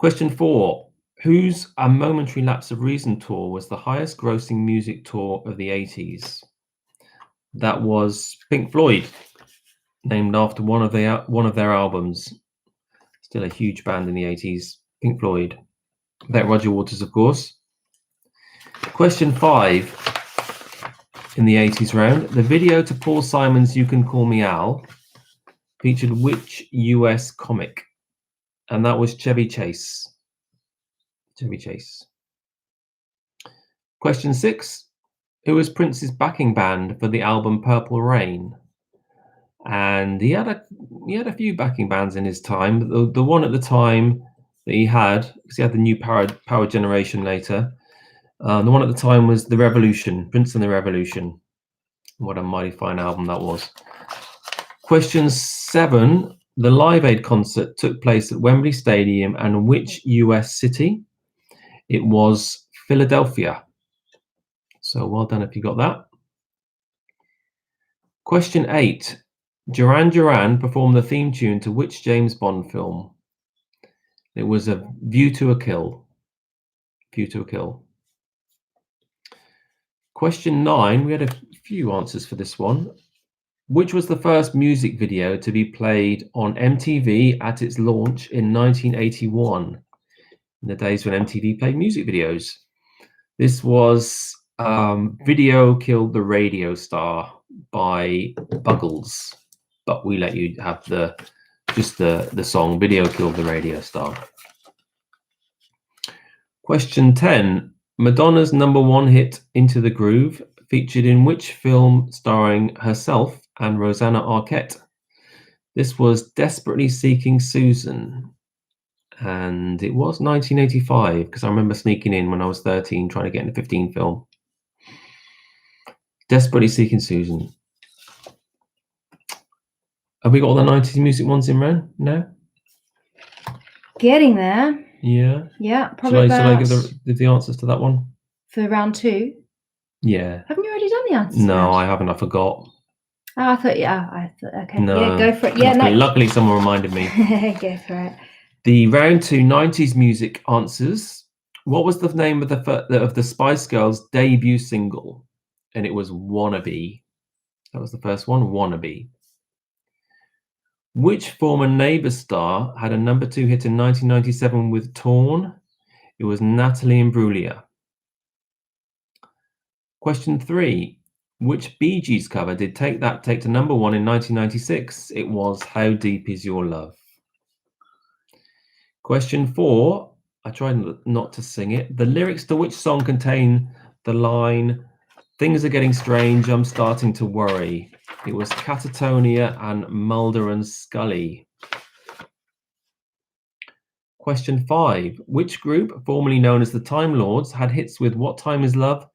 Question 4. Whose A Momentary Lapse of Reason tour was the highest grossing music tour of the 80s? That was Pink Floyd, named after one of their albums. Still a huge band in the 80s, Pink Floyd. Without Roger Waters, of course. Question 5 in the 80s round. The video to Paul Simon's You Can Call Me Al featured which US comic? And that was Chevy Chase. Chevy Chase. Question 6. Who was Prince's backing band for the album Purple Rain? And he had a few backing bands in his time. The one at the time that he had, because he had the new Power Generation later. The one at the time was The Revolution, Prince and the Revolution. What a mighty fine album that was. Question 7. The Live Aid concert took place at Wembley Stadium and which US city? It was Philadelphia. So well done if you got that. Question 8. Duran Duran performed the theme tune to which James Bond film? It was A View to a Kill. View to a Kill. Question 9. We had a few answers for this one. Which was the first music video to be played on MTV at its launch in 1981? In the days when MTV played music videos. This was Video Killed the Radio Star by Buggles. But we let you have the song Video Killed the Radio Star. Question 10. Madonna's #1 hit Into the Groove featured in which film starring herself and Rosanna Arquette? This was Desperately Seeking Susan. And it was 1985 because I remember sneaking in when I was 13 trying to get in a 15 film. Desperately Seeking Susan. Have we got all the 90s music ones in round now? Getting there. Yeah. Yeah, probably Shall I give the answers to that one? For round 2? Yeah. Haven't you already done the answers? No, I haven't. I forgot. Oh, I thought, okay. No, yeah, go for it. Yeah, luckily someone reminded me. Go for it. The round 2 90s music answers. What was the name of the Spice Girls' debut single? And it was Wannabe. That was the first one, Wannabe. Which former Neighbours star had a #2 hit in 1997 with Torn? It was Natalie Imbruglia. Question 3. Which Bee Gees cover did take to #1 in 1996? It was How Deep Is Your Love? Question 4. I tried not to sing it. The lyrics to which song contain the line, "Things are getting strange, I'm starting to worry"? It was Catatonia and Mulder and Scully. Question 5. Which group, formerly known as the Time Lords, had hits with What Time Is Love,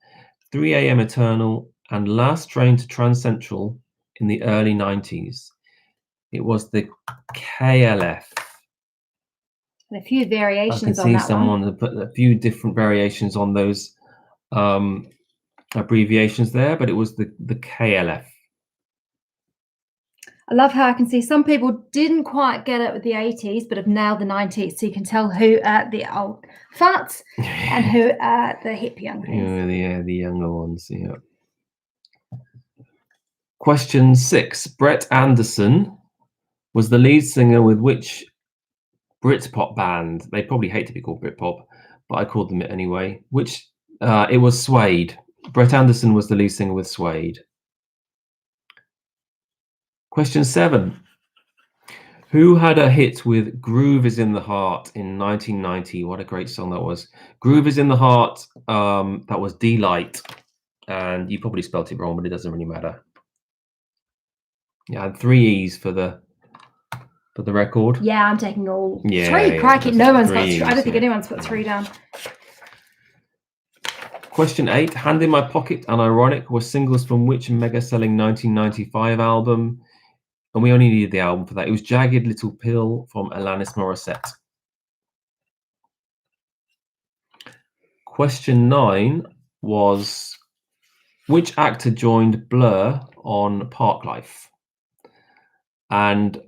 3 AM Eternal, and Last Train to Trans Central in the early 90s? It was the KLF. And a few variations on that one. I can see someone put a few different variations on those abbreviations there, but it was the KLF. I love how I can see some people didn't quite get it with the 80s, but have nailed the 90s. So you can tell who are the old farts and who are the hip young things. Yeah, the younger ones, yeah. Question 6. Brett Anderson was the lead singer with which Britpop band? They probably hate to be called Britpop, but I called them it anyway. It was Suede. Brett Anderson was the lead singer with Suede. Question 7. Who had a hit with Groove Is in the Heart in 1990? What a great song that was. Groove Is in the Heart, that was D-Light. And you probably spelt it wrong, but it doesn't really matter. Yeah, I had 3 E's for the record. Yeah, I'm taking all 3. Yeah, Crikey, no one's got 3 3. I don't think yeah. anyone's put 3 down. Question 8. Hand in My Pocket and Ironic were singles from which mega-selling 1995 album? And we only needed the album for that. It was Jagged Little Pill from Alanis Morissette. Question 9 was which actor joined Blur on Parklife. And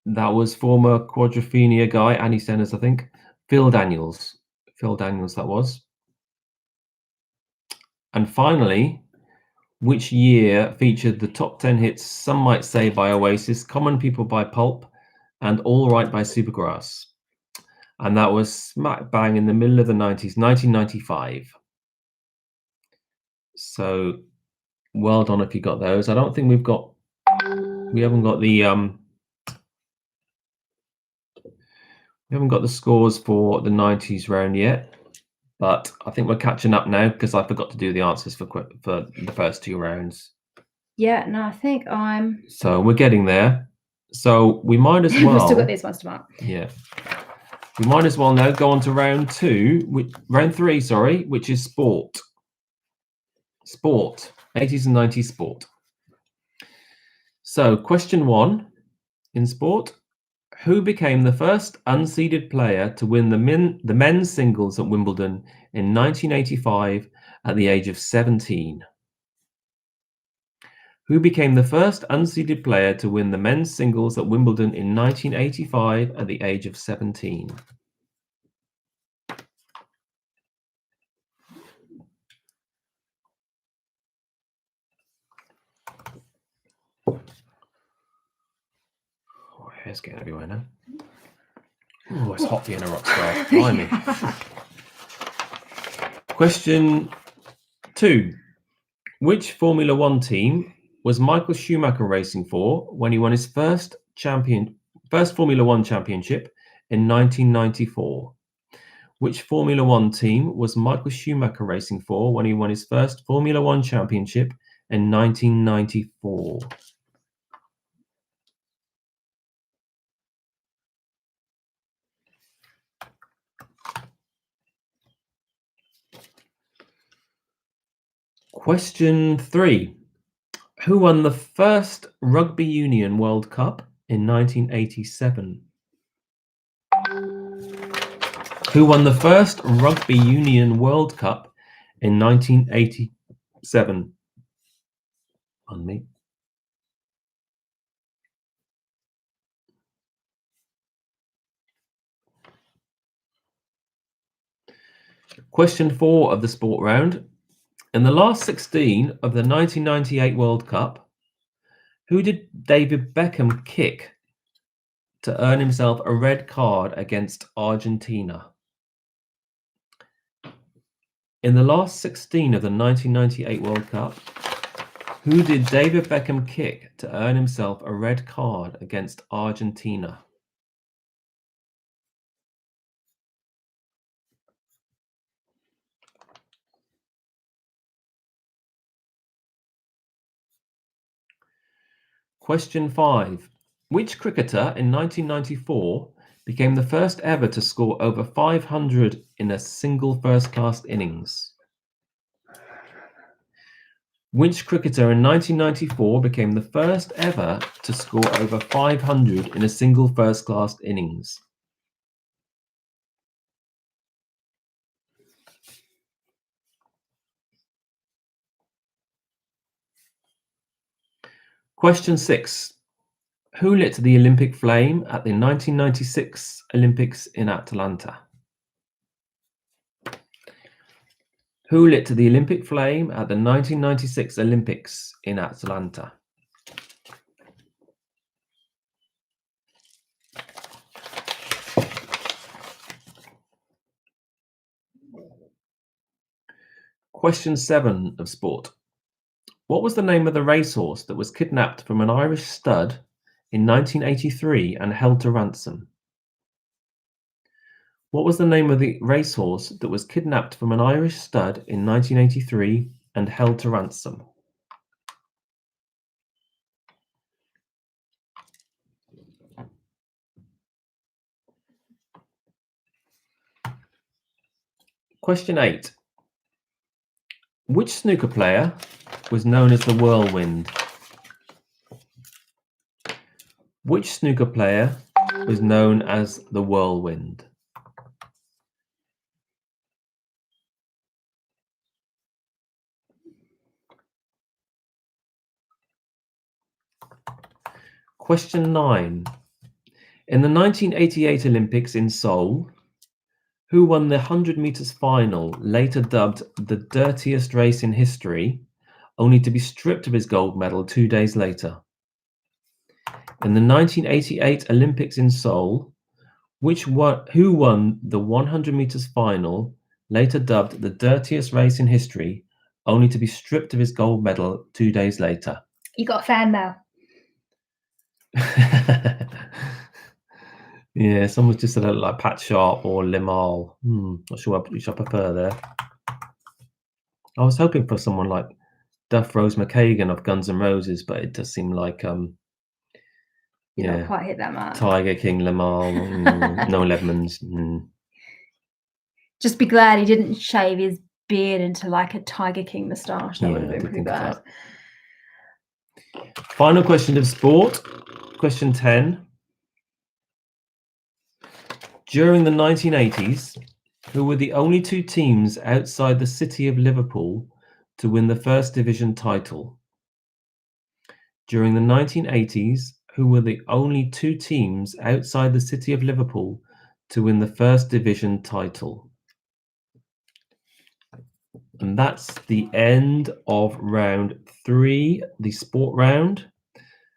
that was former Quadrophenia guy, Annie Senners, I think. Phil Daniels. Phil Daniels, that was. And finally, which year featured the top 10 hits Some Might Say by Oasis, Common People by Pulp, and All Right by Supergrass? And that was smack bang in the middle of the 90s, 1995. So well done if you got those. I don't think we haven't got the scores for the 90s round yet, but I think we're catching up now because I forgot to do the answers for the first two rounds. Yeah, no, I think I'm. So we're getting there. So we might as well. We've still got these ones to mark. Yeah. We might as well now go on to round three, sorry, which is sport. Sport, 80s and 90s sport. So question 1 in sport. Who became the first unseeded player to win the men's singles at Wimbledon in 1985 at the age of 17? Who became the first unseeded player to win the men's singles at Wimbledon in 1985 at the age of 17? Oh, hair's getting everywhere now. Oh, it's hot being a rock star. Blimey. Question 2. Which Formula One team was Michael Schumacher racing for when he won his first Formula One championship in 1994? Which Formula One team was Michael Schumacher racing for when he won his first Formula One championship in 1994? Question 3. Who won the first Rugby Union World Cup in 1987? Who won the first Rugby Union World Cup in 1987? On me. Question 4 of the sport round. In the last 16 of the 1998 World Cup, who did David Beckham kick to earn himself a red card against Argentina? In the last 16 of the 1998 World Cup, who did David Beckham kick to earn himself a red card against Argentina? Question 5. Which cricketer in 1994 became the first ever to score over 500 in a single first-class innings? Which cricketer in 1994 became the first ever to score over 500 in a single first-class innings? Question 6. Who lit the Olympic flame at the 1996 Olympics in Atlanta? Who lit the Olympic flame at the 1996 Olympics in Atlanta? Question 7 of sport. What was the name of the racehorse that was kidnapped from an Irish stud in 1983 and held to ransom? What was the name of the racehorse that was kidnapped from an Irish stud in 1983 and held to ransom? Question 8. Which snooker player was known as the Whirlwind? Which snooker player was known as the Whirlwind? Question 9. In the 1988 Olympics in Seoul, who won the 100 meters final, later dubbed the dirtiest race in history, only to be stripped of his gold medal 2 days later? In the 1988 Olympics in Seoul, who won the 100 meters final, later dubbed the dirtiest race in history, only to be stripped of his gold medal 2 days later? You got fan mail. Yeah, someone's just said like Pat Sharp or Limal. Not sure which I prefer there. I was hoping for someone like Duff Rose McKagan of Guns N' Roses, but it does seem like You don't quite hit that mark. Tiger King, Limal, Noel Edmonds. Just be glad he didn't shave his beard into like a Tiger King moustache. That would have been pretty bad. Final question of sport. Question 10. During the 1980s, who were the only two teams outside the city of Liverpool to win the First Division title? During the 1980s, who were the only two teams outside the city of Liverpool to win the First Division title? And that's the end of round 3, the sport round.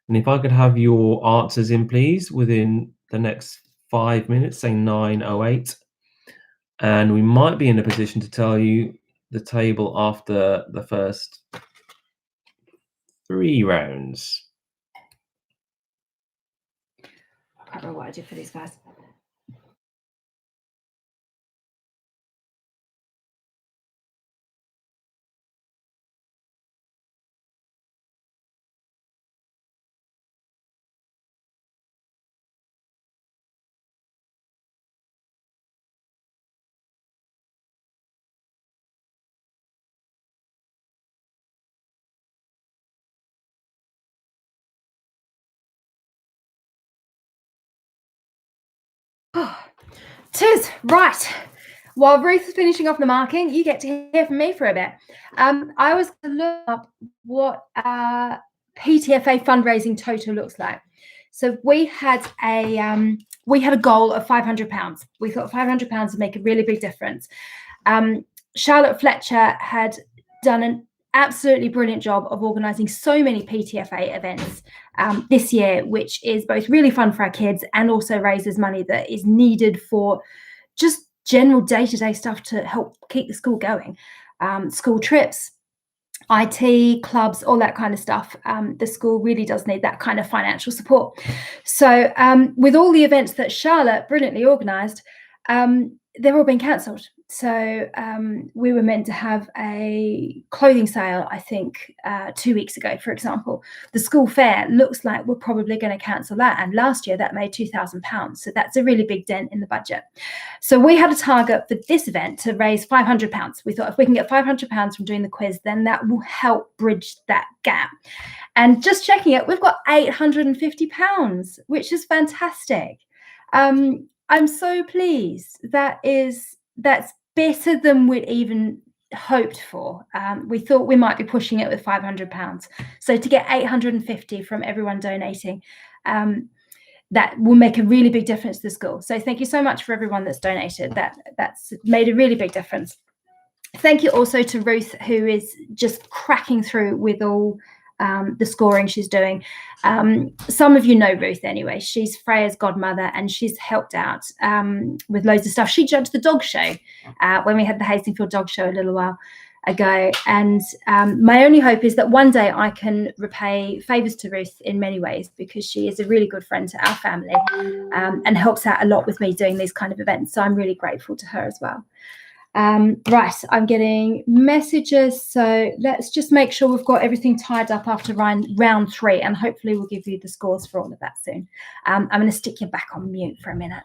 And if I could have your answers in, please, within the next 5 minutes, say 9:08. And we might be in a position to tell you the table after the first 3 rounds. I can't remember what I did for these guys. Tis right. While Ruth is finishing off the marking, you get to hear from me for a bit. I was going to look up what PTFA fundraising total looks like. So we had a goal of £500. We thought £500 would make a really big difference. Charlotte Fletcher had done an absolutely brilliant job of organising so many PTFA events this year, which is both really fun for our kids and also raises money that is needed for just general day-to-day stuff to help keep the school going. School trips, IT, clubs, all that kind of stuff. The school really does need that kind of financial support. So with all the events that Charlotte brilliantly organised, they're all been cancelled. So we were meant to have a clothing sale, I think, 2 weeks ago, for example. The school fair looks like we're probably going to cancel that. And last year that made £2,000. So that's a really big dent in the budget. So we had a target for this event to raise £500. We thought if we can get £500 from doing the quiz, then that will help bridge that gap. And just checking it, we've got £850, which is fantastic. I'm so pleased. That's better than we'd even hoped for. We thought we might be pushing it with £500. So to get 850 from everyone donating, that will make a really big difference to the school. So thank you so much for everyone that's donated. That's made a really big difference. Thank you also to Ruth, who is just cracking through with all the scoring she's doing. Some of you know Ruth anyway. She's Freya's godmother and she's helped out with loads of stuff. She judged the dog show when we had the Haslingfield dog show a little while ago. And my only hope is that one day I can repay favours to Ruth in many ways, because she is a really good friend to our family and helps out a lot with me doing these kind of events. So I'm really grateful to her as well. Right, I'm getting messages, so let's just make sure we've got everything tied up after round 3, and hopefully we'll give you the scores for all of that soon. I'm going to stick you back on mute for a minute.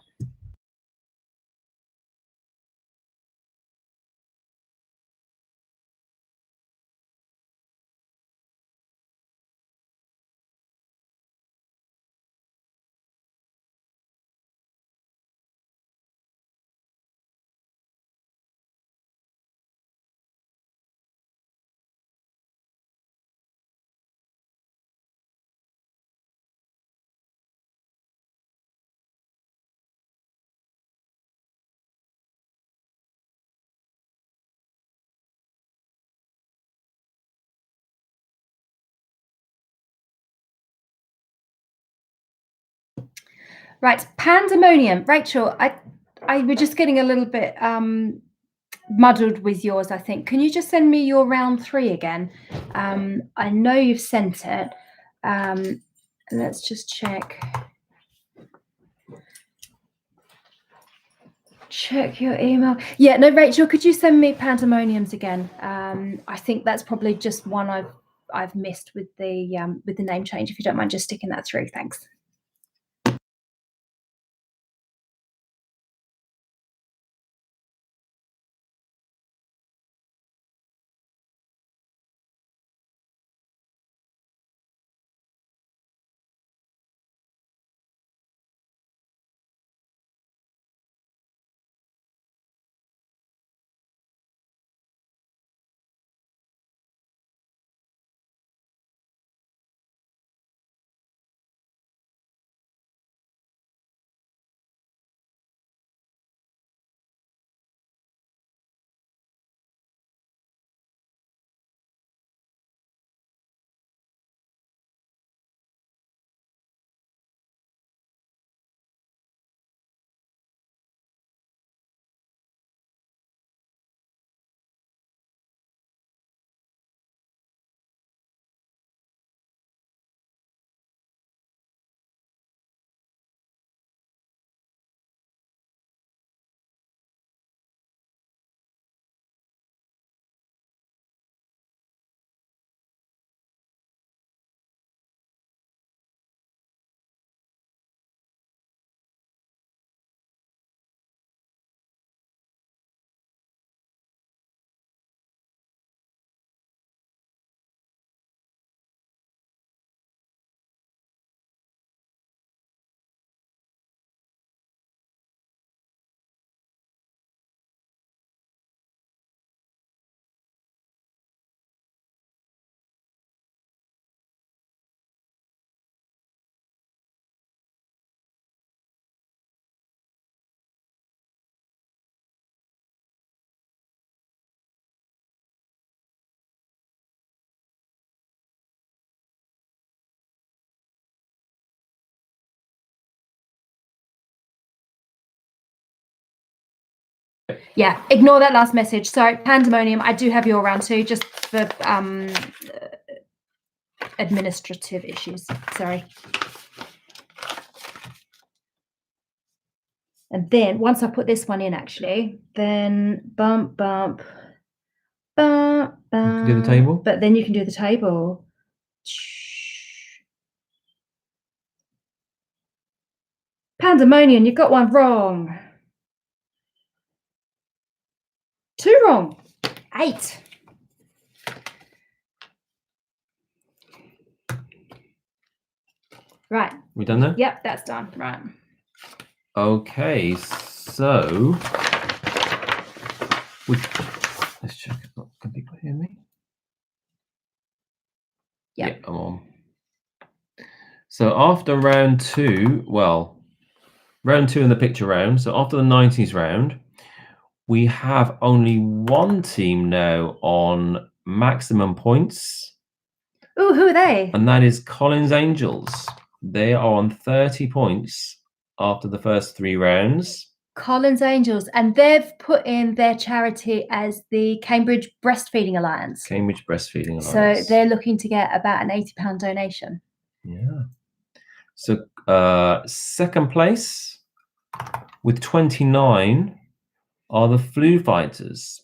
Right, pandemonium. Rachel, I we're just getting a little bit muddled with yours, I think. Can you just send me your round 3 again? I know you've sent it. Let's just check. Check your email. Yeah, no, Rachel, could you send me pandemoniums again? I think that's probably just one I've missed with the name change. If you don't mind just sticking that through, thanks. Yeah, ignore that last message. Sorry, pandemonium. I do have your round 2 just for administrative issues. Sorry. And then once I put this one in, actually, then bump, bump, bump, bump. You can do the table. But then you can do the table. Pandemonium, you got one wrong. 2 wrong. 8. Right. We done that? Yep, that's done. Right. Okay, so let's check if can people hear me? Yep. Yeah, I'm on. So after round 2, round 2 in the picture round. So after the 90s round, we have only one team now on maximum points. Ooh, who are they? And that is Collins Angels. They are on 30 points after the first 3 rounds. Collins Angels, and they've put in their charity as the Cambridge Breastfeeding Alliance. Cambridge Breastfeeding Alliance. So they're looking to get about an £80 donation. Yeah. So second place with 29 are the Flu Fighters.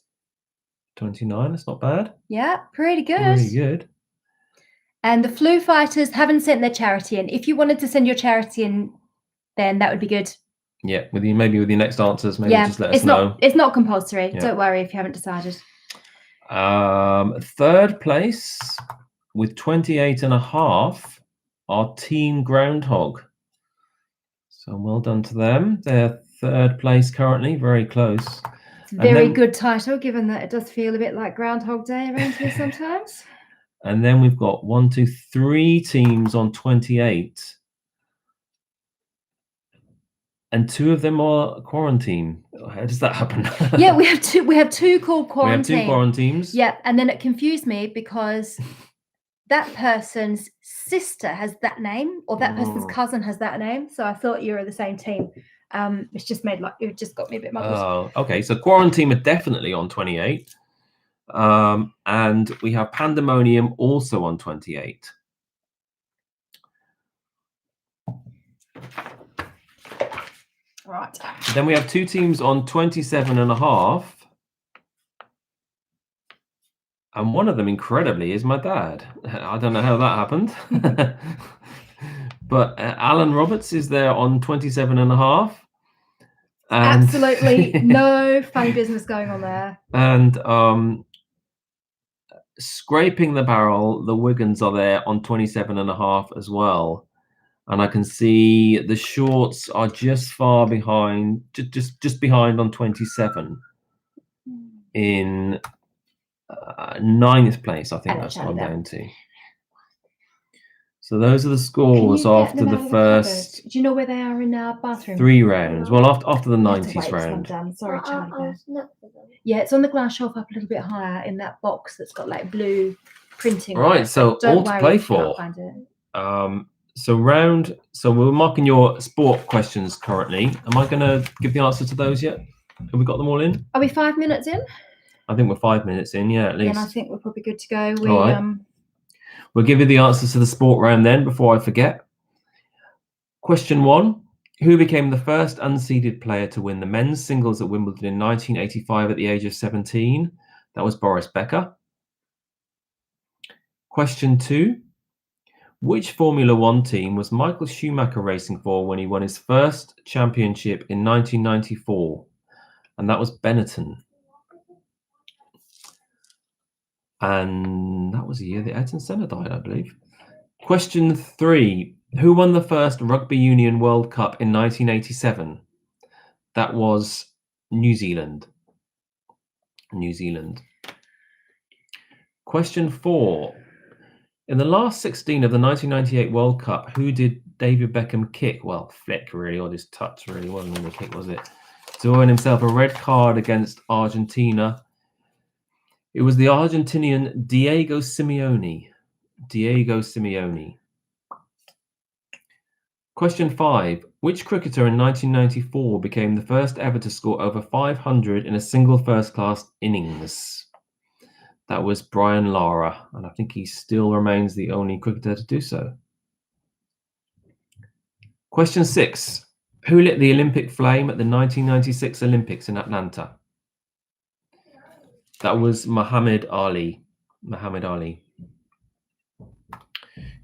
29, that's not bad. Yeah, pretty good. Pretty good. And the Flu Fighters haven't sent their charity in. If you wanted to send your charity in, then that would be good. Yeah, maybe with your next answers, maybe just let us know. It's not compulsory. Yeah. Don't worry if you haven't decided. Third place with 28.5 are Team Groundhog. So well done to them. They're third place currently, very close. It's a very good title, given that it does feel a bit like Groundhog Day around here sometimes. And then we've got 1, 2, 3 teams on 28. And 2 of them are quarantine. How does that happen? Yeah, we have 2 called quarantine. We have 2 quarantines. Yeah, and then it confused me because that person's sister has that name, or that person's Oh. cousin has that name. So I thought you were the same team. It's just made it just got me a bit muddled. Oh, okay. So Quarantine are definitely on 28. And we have Pandemonium also on 28. Right. Then we have two teams on 27.5. And one of them, incredibly, is my dad. I don't know how that happened. But Alan Roberts is there on 27.5. And Absolutely no funny business going on there. And scraping the barrel, the Wiggins are there on 27.5 as well. And I can see the Shorts are just far behind, just behind on 27 in 9th place. I think that's gone down to. So those are the scores after the first. Do you know where they are in our bathroom? 3 rounds. Well, after the You have to 90s wait till I'm round. done. Sorry, Charlie. I'll look for them. Yeah, it's on the glass shelf up a little bit higher in that box that's got like blue printing. Right, on it. so Don't all to worry play if you can't for. find it. So we're marking your sport questions currently. Am I going to give the answer to those yet? Have we got them all in? Are we 5 minutes in? I think we're 5 minutes in, yeah, at least. Then I think we're probably good to go. All right. We'll give you the answers to the sport round then before I forget. Question 1. Who became the first unseeded player to win the men's singles at Wimbledon in 1985 at the age of 17? That was Boris Becker. Question 2. Which Formula One team was Michael Schumacher racing for when he won his first championship in 1994? And that was Benetton. And that was the year that Ayrton Senna died, I believe. Question 3. Who won the first Rugby Union World Cup in 1987? That was New Zealand. New Zealand. Question 4. In the last 16 of the 1998 World Cup, who did David Beckham kick? Well, flick, really, or just touch, really. Wasn't really a kick, was it? To earn himself a red card against Argentina. It was the Argentinian Diego Simeone. Diego Simeone. Question 5. Which cricketer in 1994 became the first ever to score over 500 in a single first-class innings? That was Brian Lara, and I think he still remains the only cricketer to do so. Question 6. Who lit the Olympic flame at the 1996 Olympics in Atlanta? That was Muhammad Ali. Muhammad Ali.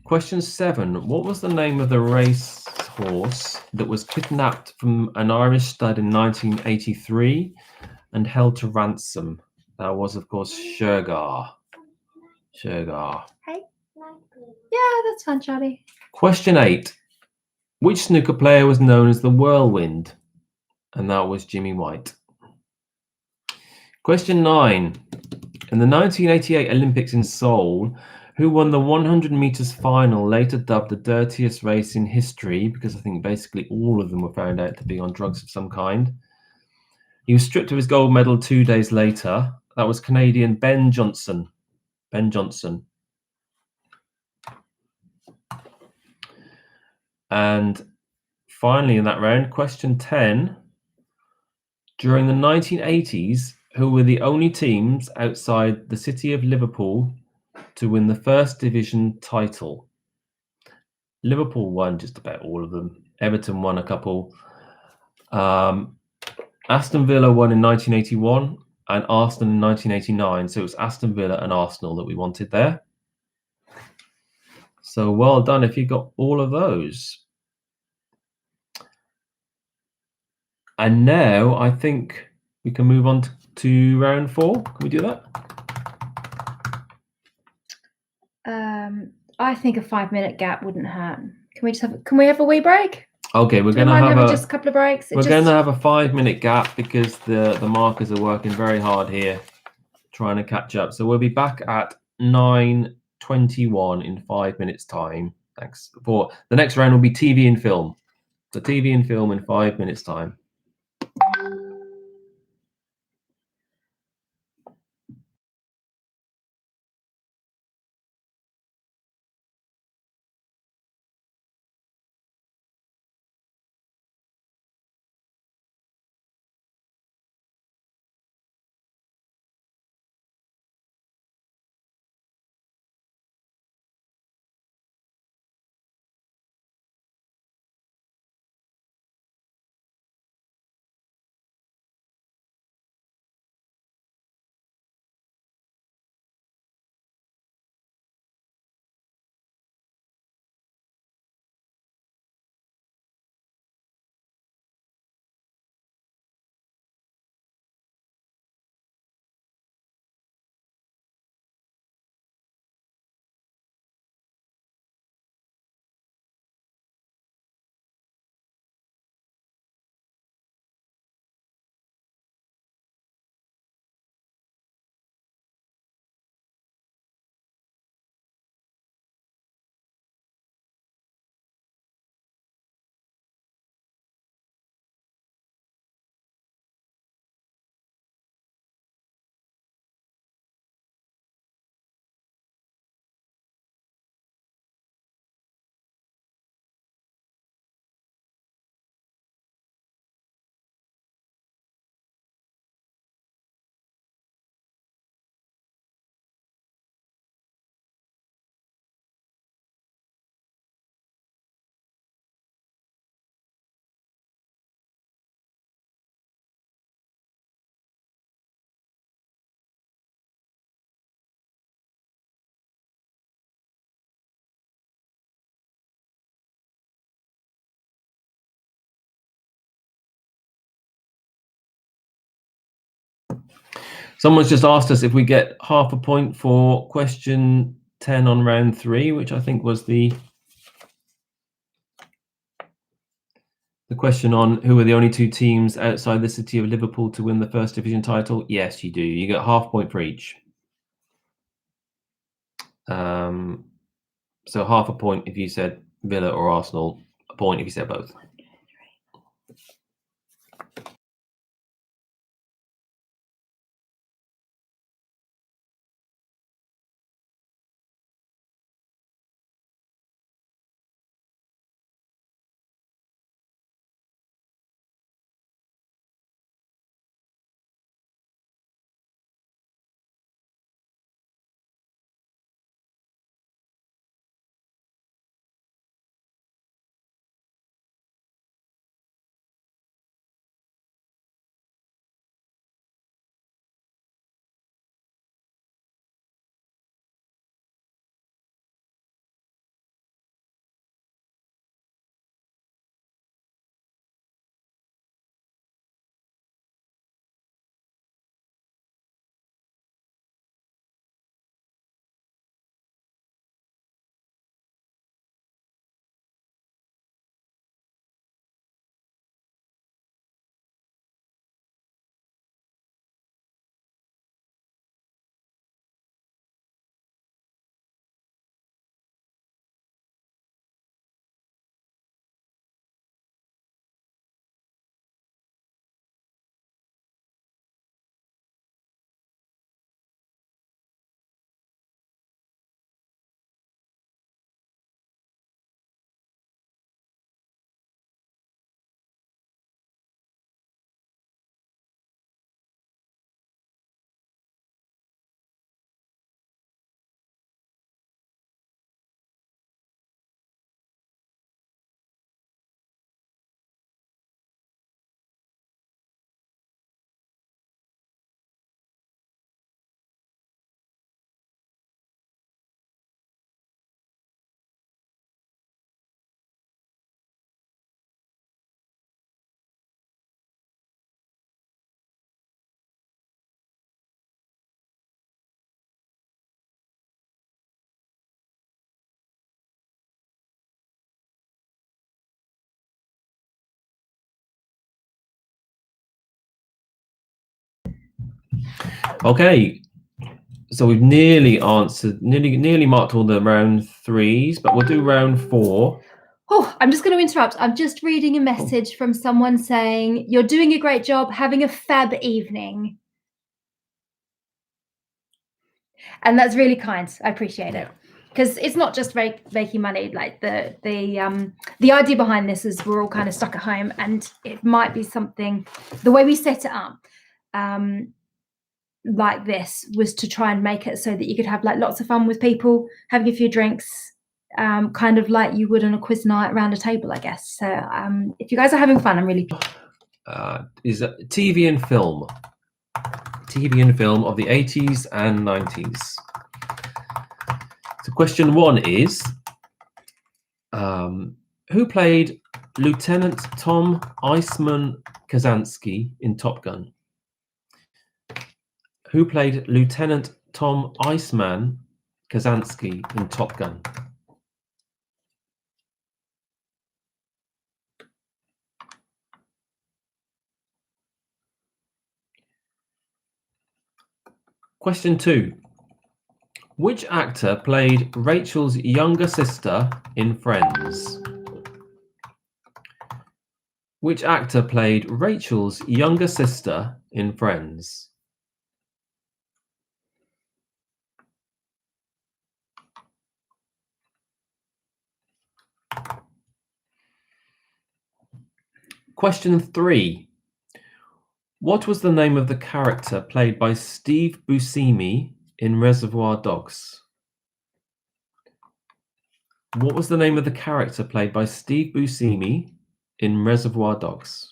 Question 7. What was the name of the racehorse that was kidnapped from an Irish stud in 1983 and held to ransom? That was, of course, Shergar. Shergar. Hey. Yeah, that's fun, Charlie. Question 8. Which snooker player was known as the Whirlwind? And that was Jimmy White. Question 9. In the 1988 Olympics in Seoul, who won the 100 meters final, later dubbed the dirtiest race in history, because I think basically all of them were found out to be on drugs of some kind. He was stripped of his gold medal 2 days later. That was Canadian Ben Johnson. Ben Johnson. And finally in that round, question 10. During the 1980s, who were the only teams outside the city of Liverpool to win the first division title? Liverpool won just about all of them. Everton won a couple. Aston Villa won in 1981 and Arsenal in 1989. So it was Aston Villa and Arsenal that we wanted there. So well done if you got all of those. And now I think we can move on to round 4. Can we do that? I think a 5-minute gap wouldn't hurt. Can we have a wee break? Okay, we're going to have just a couple of breaks. We're going to have a 5-minute gap because the markers are working very hard here, trying to catch up. So we'll be back at 9:21 in 5 minutes' time. Thanks. For the next round will be TV and film. So TV and film in 5 minutes' time. Someone's just asked us if we get half a point for question 10 on round 3, which I think was the question on who are the only 2 teams outside the city of Liverpool to win the first division title. Yes, you do. You get half point for each. So half a point if you said Villa or Arsenal, a point if you said both. Okay, so we've nearly marked all the round 3s, but we'll do round 4. Oh, I'm just going to interrupt. I'm just reading a message from someone saying, "You're doing a great job, having a fab evening." And that's really kind. I appreciate it. Because it's not just making money. Like the idea behind this is we're all kind of stuck at home, and it might be something. The way we set it up, like this, was to try and make it so that you could have like lots of fun with people, having a few drinks, kind of like you would on a quiz night around a table, I guess. So if you guys are having fun, I'm really. Is TV and film. TV and film of the 80s and 90s. So question 1 is, who played Lieutenant Tom Iceman Kazansky in Top Gun? Who played Lieutenant Tom Iceman Kazansky in Top Gun? Question 2. Which actor played Rachel's younger sister in Friends? Which actor played Rachel's younger sister in Friends? Question 3. What was the name of the character played by Steve Buscemi in Reservoir Dogs? What was the name of the character played by Steve Buscemi in Reservoir Dogs?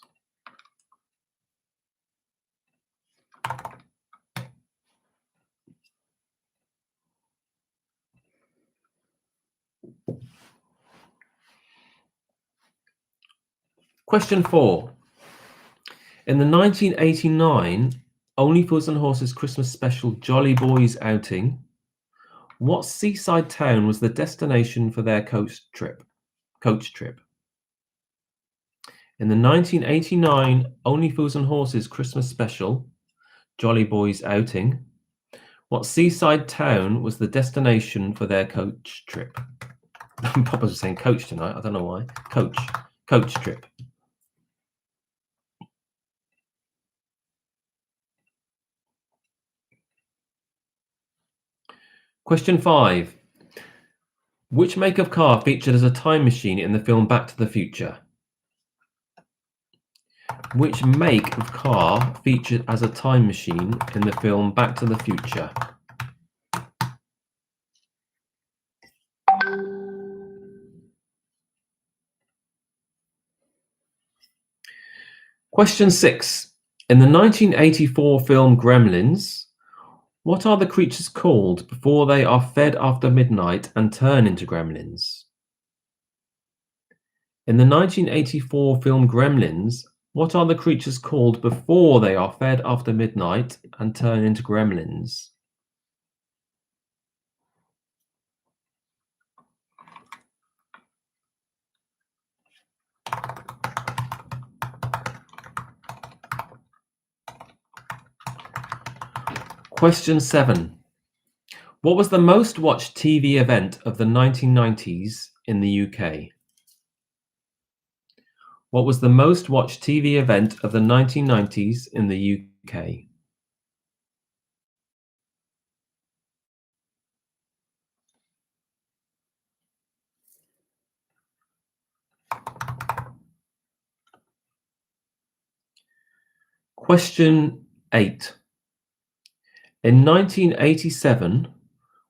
Question 4. In the 1989 Only Fools and Horses Christmas special Jolly Boys outing, what seaside town was the destination for their coach trip? In the 1989 Only Fools and Horses Christmas special Jolly Boys outing, what seaside town was the destination for their coach trip? Papa was saying coach tonight. I don't know why. Coach trip. Question 5. Which make of car featured as a time machine in the film Back to the Future? Which make of car featured as a time machine in the film Back to the Future? Question 6. In the 1984 film Gremlins, what are the creatures called before they are fed after midnight and turn into gremlins? In the 1984 film Gremlins, what are the creatures called before they are fed after midnight and turn into gremlins? Question 7. What was the most watched TV event of the 1990s in the UK? What was the most watched TV event of the 1990s in the UK? Question 8. In 1987,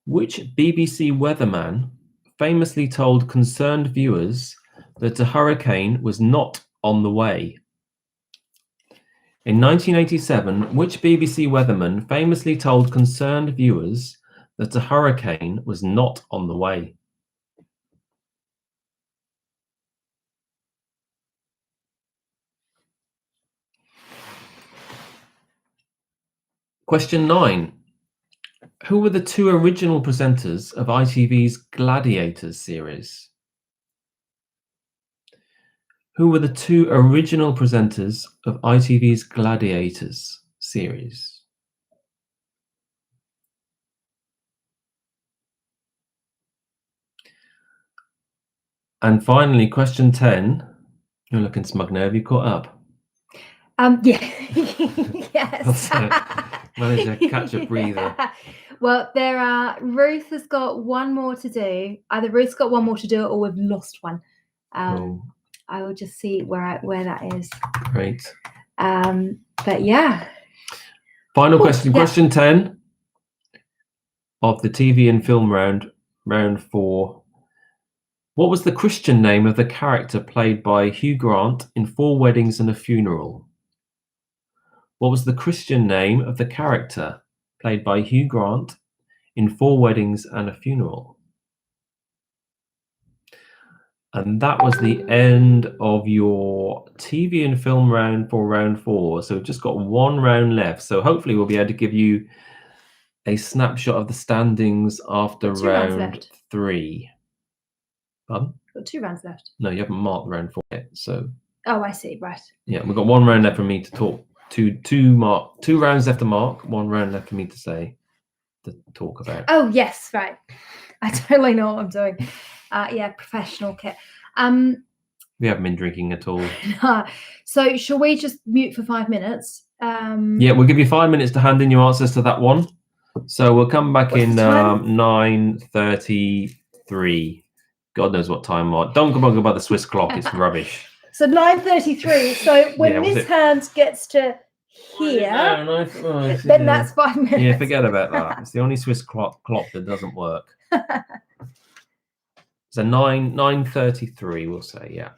which BBC weatherman famously told concerned viewers that a hurricane was not on the way? In 1987, which BBC weatherman famously told concerned viewers that a hurricane was not on the way? Question 9. Who were the two original presenters of ITV's Gladiators series? Who were the two original presenters of ITV's Gladiators series? And finally, question 10. You're looking smug now. Have you caught up? Yeah. Yes. Managed to catch a breather. Yeah. Well, Ruth has got one more to do. Either Ruth's got one more to do, or we've lost one. Cool. I will just see where that is. Great. But yeah. Final question. Yeah. Question 10 of the TV and film round 4. What was the Christian name of the character played by Hugh Grant in 4 Weddings and a Funeral? What was the Christian name of the character played by Hugh Grant in 4 Weddings and a Funeral? And that was the end of your TV and film round for round 4. So we've just got one round left. So hopefully we'll be able to give you a snapshot of the standings after round 3. Pardon? Got 2 rounds left. No, you haven't marked round 4 yet. So. Oh, I see. Right. Yeah, we've got 1 round left for me to talk. 2 rounds left to mark. 1 round left for me to talk about. Oh yes, right. I totally know what I'm doing. Yeah, professional kit. We haven't been drinking at all. So shall we just mute for 5 minutes? Yeah, we'll give you 5 minutes to hand in your answers to that one. So we'll come back in 9:33. God knows what time. Don't go about the Swiss clock. It's rubbish. So 9:33. So when Miss Hand gets to here, then that's 5 minutes. Yeah, forget about that. It's the only Swiss clock that doesn't work. So 9:33, we'll say, yeah.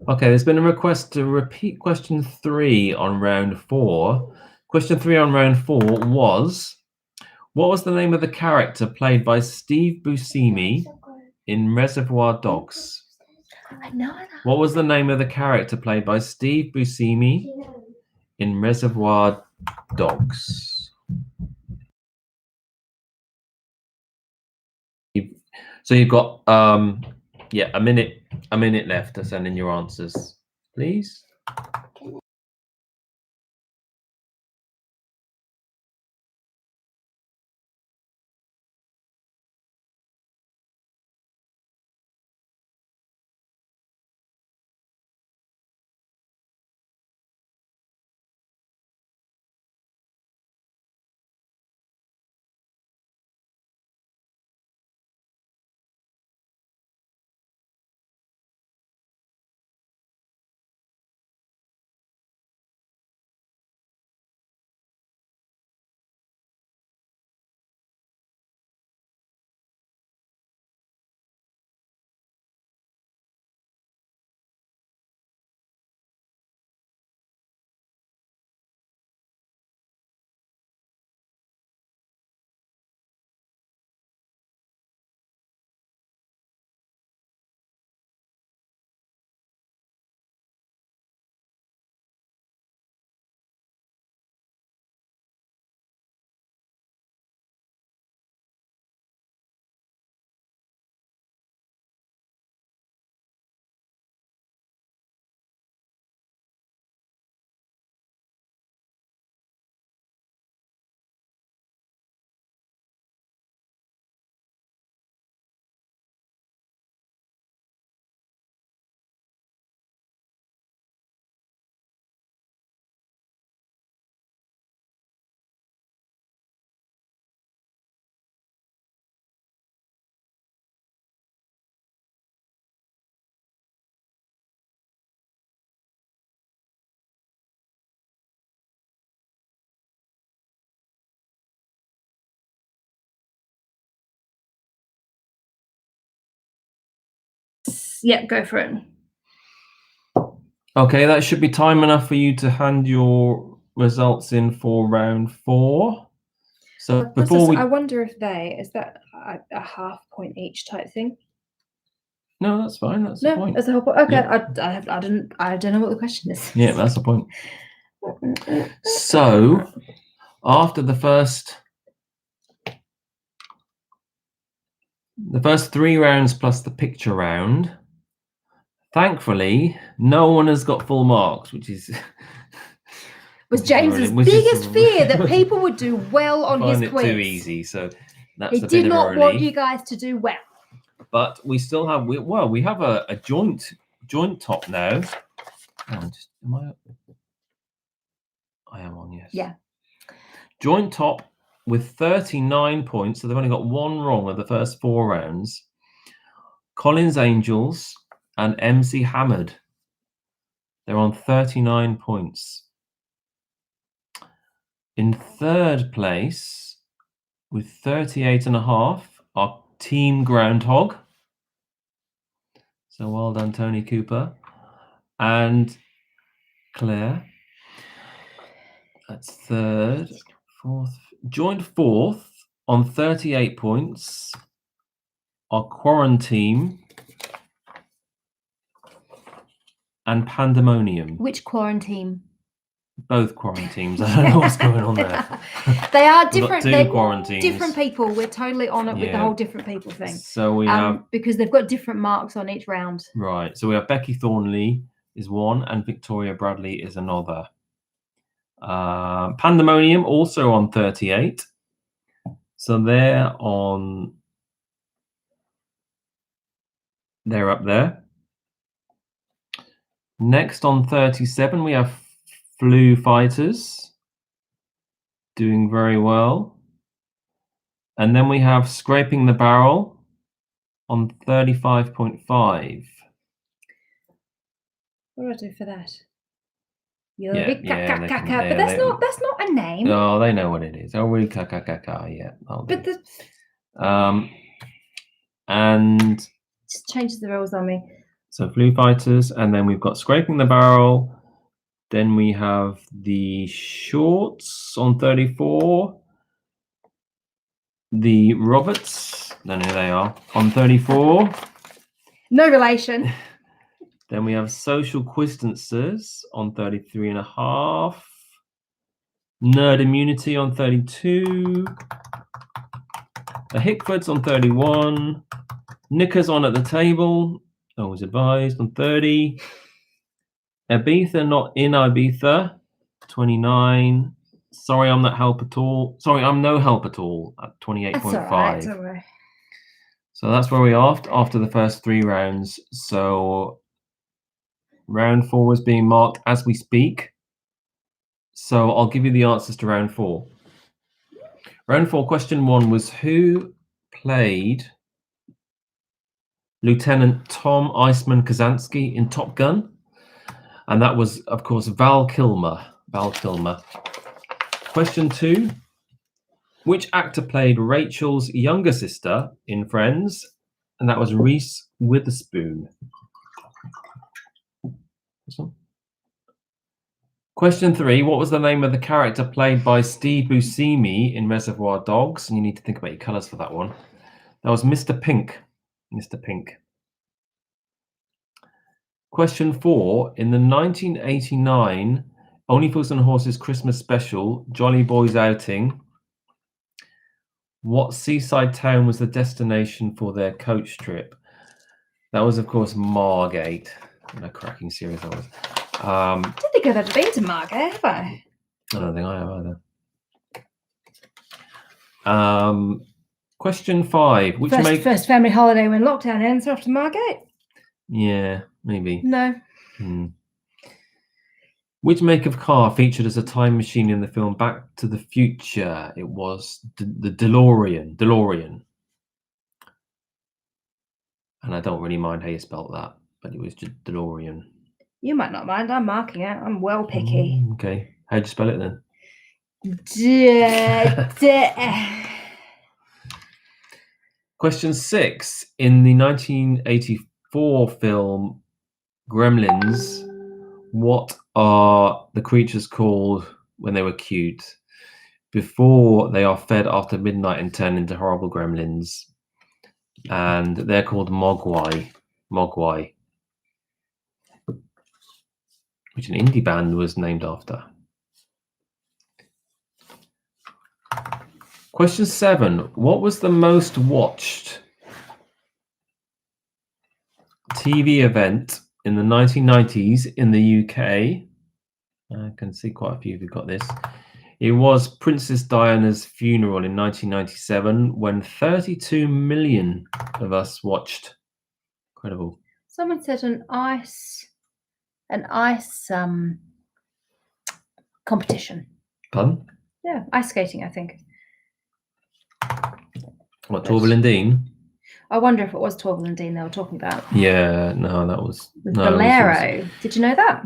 Okay, there's been a request to repeat question 3 on round 4. Question 3 on round 4 was, what was the name of the character played by Steve Buscemi in Reservoir Dogs? I know that. What was the name of the character played by Steve Buscemi in Reservoir Dogs? So you've got a minute left to send in your answers, please. Yep, go for it. Okay, that should be time enough for you to hand your results in for round 4. So before we... I wonder if is that a half point each type thing? No, that's fine. That's the point. That's the whole point. Okay, Yeah. I don't know what the question is. Yeah, that's the point. So after the first 3 rounds plus the picture round, thankfully, no one has got full marks, which is... was James's biggest fear that people would do well on his quiz. Find it too easy, so that's he did not want you guys to do well. But we still have, we have a joint top now. I am on, yes. Yeah. Joint top with 39 points, so they've only got 1 wrong of the first 4 rounds. Collins Angels and MC Hammered. They're on 39 points. In 3rd place, with 38.5, are Team Groundhog. So well done, Tony Cooper. And Claire. That's 3rd. 4th. Joint 4th on 38 points are Quarantine and Pandemonium. Which Quarantine? Both Quarantines. I don't know what's going on there. They are different. They're Quarantines. Different people. We're totally on it with the whole different people thing. So we have... because they've got different marks on each round. Right. So we have Becky Thornley is 1 and Victoria Bradley is another. Pandemonium also on 38. So they're up there. Next on 37, we have Flu Fighters doing very well. And then we have Scraping the Barrel on 35.5. What do I do for that? But that's not a name. No, they know what it is. Oh, really, yeah. But and just changes the rules on me. So Foo Fighters, and then we've got Scraping the Barrel. Then we have the Shorts on 34. The Roberts, don't know who they are, on 34. No relation. Then we have Social Quistancers on 33.5. Nerd Immunity on 32. The Hickfords on 31. Knickers on at the Table, always advised, on 30. Ibiza Not in Ibiza, 29. Sorry, I'm not help at all. Sorry, I'm no help at all at 28.5. That's all right, don't worry. So that's where we are after the first 3 rounds. So round 4 is being marked as we speak. So I'll give you the answers to round 4. Round 4, question 1 was who played Lieutenant Tom Iceman Kazansky in Top Gun? And that was, of course, Val Kilmer. Val Kilmer. Question 2. Which actor played Rachel's younger sister in Friends? And that was Reese Witherspoon. This one. Question 3. What was the name of the character played by Steve Buscemi in Reservoir Dogs? And you need to think about your colours for that one. That was Mr. Pink. Mr. Pink. Question 4. In the 1989 Only Fools and Horses Christmas special, Jolly Boys Outing, what seaside town was the destination for their coach trip? That was, of course, Margate. What a cracking series that was. I don't think I've ever been to Margate, have I? I don't think I have either. Question 5. Which first family holiday when lockdown ends, off to Margate? Yeah, maybe. No. Which make of car featured as a time machine in the film Back to the Future? It was the DeLorean. DeLorean. And I don't really mind how you spelt that, but it was just DeLorean. You might not mind. I'm marking it. I'm well picky. Okay. How'd you spell it then? Question 6. In the 1984 film Gremlins, what are the creatures called when they were cute before they are fed after midnight and turn into horrible gremlins? And they're called Mogwai. Mogwai, which an indie band was named after. Question 7. What was the most watched TV event in the 1990s in the UK? I can see quite a few of you got this. It was Princess Diana's funeral in 1997 when 32 million of us watched. Incredible. Someone said an ice competition. Pardon? Yeah, ice skating, I think. What, Torval and Dean? I wonder if it was Torval and Dean they were talking about. Yeah, no, that was... Bolero. Did you know that?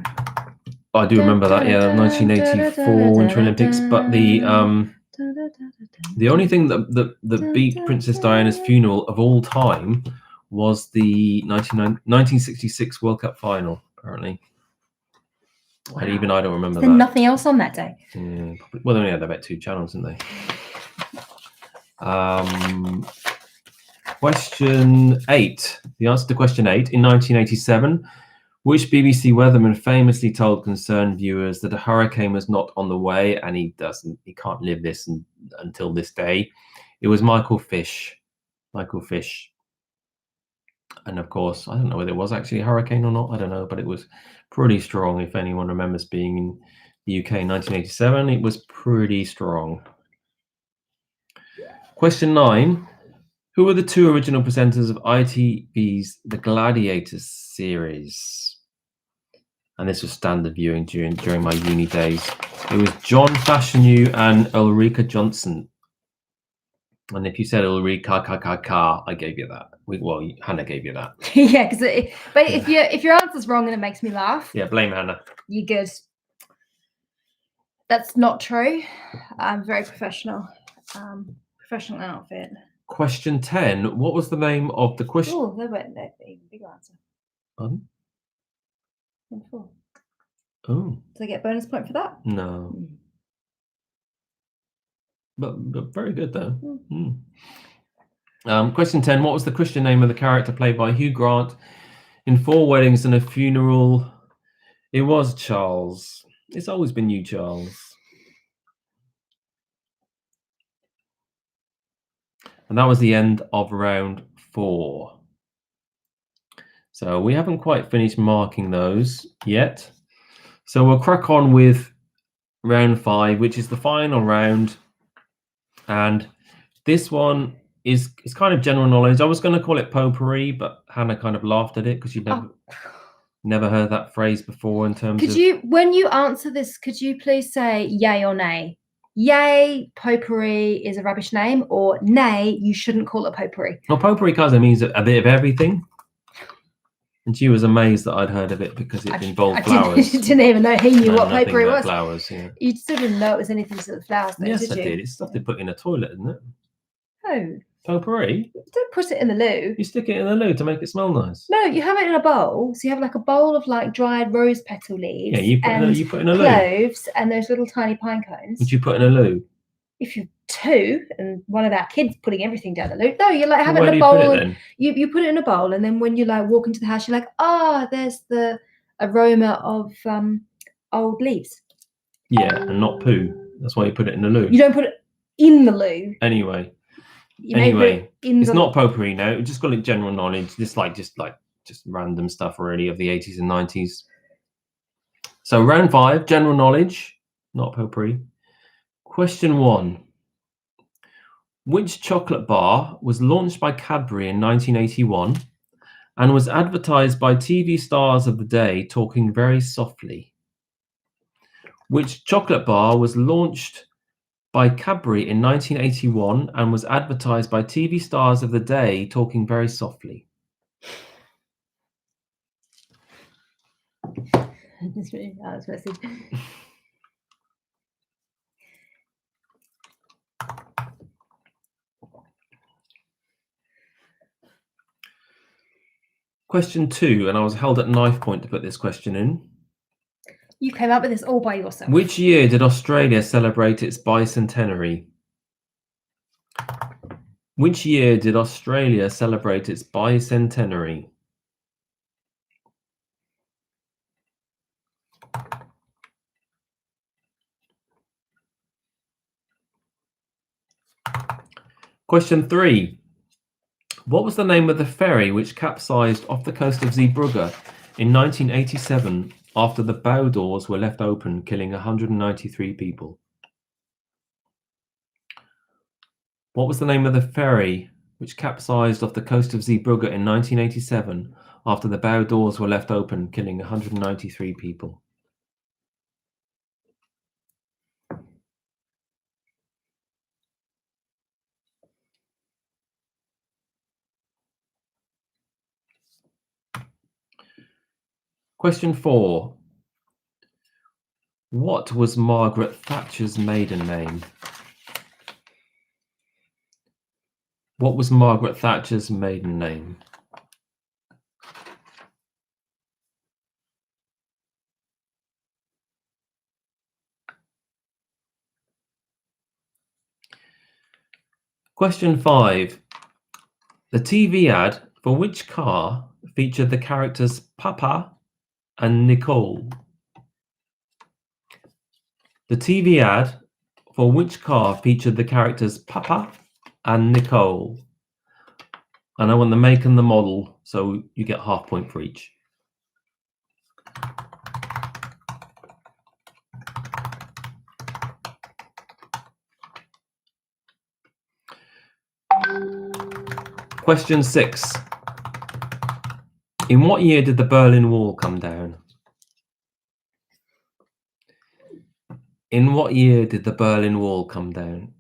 I do remember that, yeah, 1984 Winter Olympics. But the only thing that beat Princess Diana's funeral of all time was the 1966 World Cup final, apparently. Wow. And even I don't remember that. Nothing else on that day. Yeah, well, they only had about 2 channels, didn't they? Question 8. The answer to question 8. In 1987, which BBC weatherman famously told concerned viewers that a hurricane was not on the way, and he can't live this until this day? It was Michael Fish. Michael Fish. And of course, I don't know whether it was actually a hurricane or not. I don't know, but it was pretty strong. If anyone remembers being in the UK in 1987, it was pretty strong. Question 9. Who were the 2 original presenters of ITV's The Gladiators series? And this was standard viewing during my uni days. It was John Fashanu and Ulrika Johnson. And if you said Ulrika, I gave you that. Well, Hannah gave you that. Yeah, but if your answer's wrong and it makes me laugh. Yeah, blame Hannah. You're good. That's not true. I'm very professional. Professional outfit. Question 10. What was the name of the question? Oh, that went that big answer. Pardon? 1-4. Oh, Do I get a bonus point for that? no. But very good, though. Question 10. What was the Christian name of the character played by Hugh Grant in 4 Weddings and a Funeral? It was Charles. It's always been you, Charles. And that was the end of round 4. So we haven't quite finished marking those yet. So we'll crack on with round 5, which is the final round. And this one is kind of general knowledge. I was going to call it potpourri, but Hannah kind of laughed at it because you'd never heard that phrase before in terms of... When you answer this, could you please say yay or nay? Yay, potpourri is a rubbish name, or nay, you shouldn't call it potpourri. Well, potpourri kind of means a bit of everything. And she was amazed that I'd heard of it because it involved flowers. Didn't even know he knew what potpourri was. Flowers, yeah. You still didn't know it was anything to do with flowers, though, yes, did you? I did. It's stuff they put in a toilet, isn't it? Oh. Potpourri? Don't put it in the loo. You stick it in the loo to make it smell nice. No, you have it in a bowl. So you have like a bowl of like dried rose petal leaves. Yeah, you put in a loo. Cloves and those little tiny pine cones. Would you put in a loo? If you're 2 and one of our kids putting everything down the loo. No, you like have it in a You bowl. put it then? You put it in a bowl, and then when you like walk into the house, you're like, there's the aroma of old leaves. Yeah, and not poo. That's why you put it in the loo. You don't put it in the loo. Anyway, it's not potpourri now. Just call it general knowledge. Just random stuff really of the 80s and 90s. So round 5, general knowledge, not potpourri. Question 1. Which chocolate bar was launched by Cadbury in 1981 and was advertised by TV stars of the day talking very softly? Which chocolate bar was launched by Cadbury in 1981 and was advertised by TV stars of the day talking very softly? That's really message. Question 2, and I was held at knife point to put this question in. You came up with this all by yourself. Which year did Australia celebrate its bicentenary? Which year did Australia celebrate its bicentenary? Question 3. What was the name of the ferry which capsized off the coast of Zeebrugge in 1987 after the bow doors were left open, killing 193 people? What was the name of the ferry which capsized off the coast of Zeebrugge in 1987 after the bow doors were left open, killing 193 people? Question 4. What was Margaret Thatcher's maiden name? What was Margaret Thatcher's maiden name? Question 5. The TV ad for which car featured the characters Papa and Nicole? The TV ad for which car featured the characters Papa and Nicole? And I want the make and the model, so you get half point for each. Question 6. In what year did the Berlin Wall come down? In what year did the Berlin Wall come down?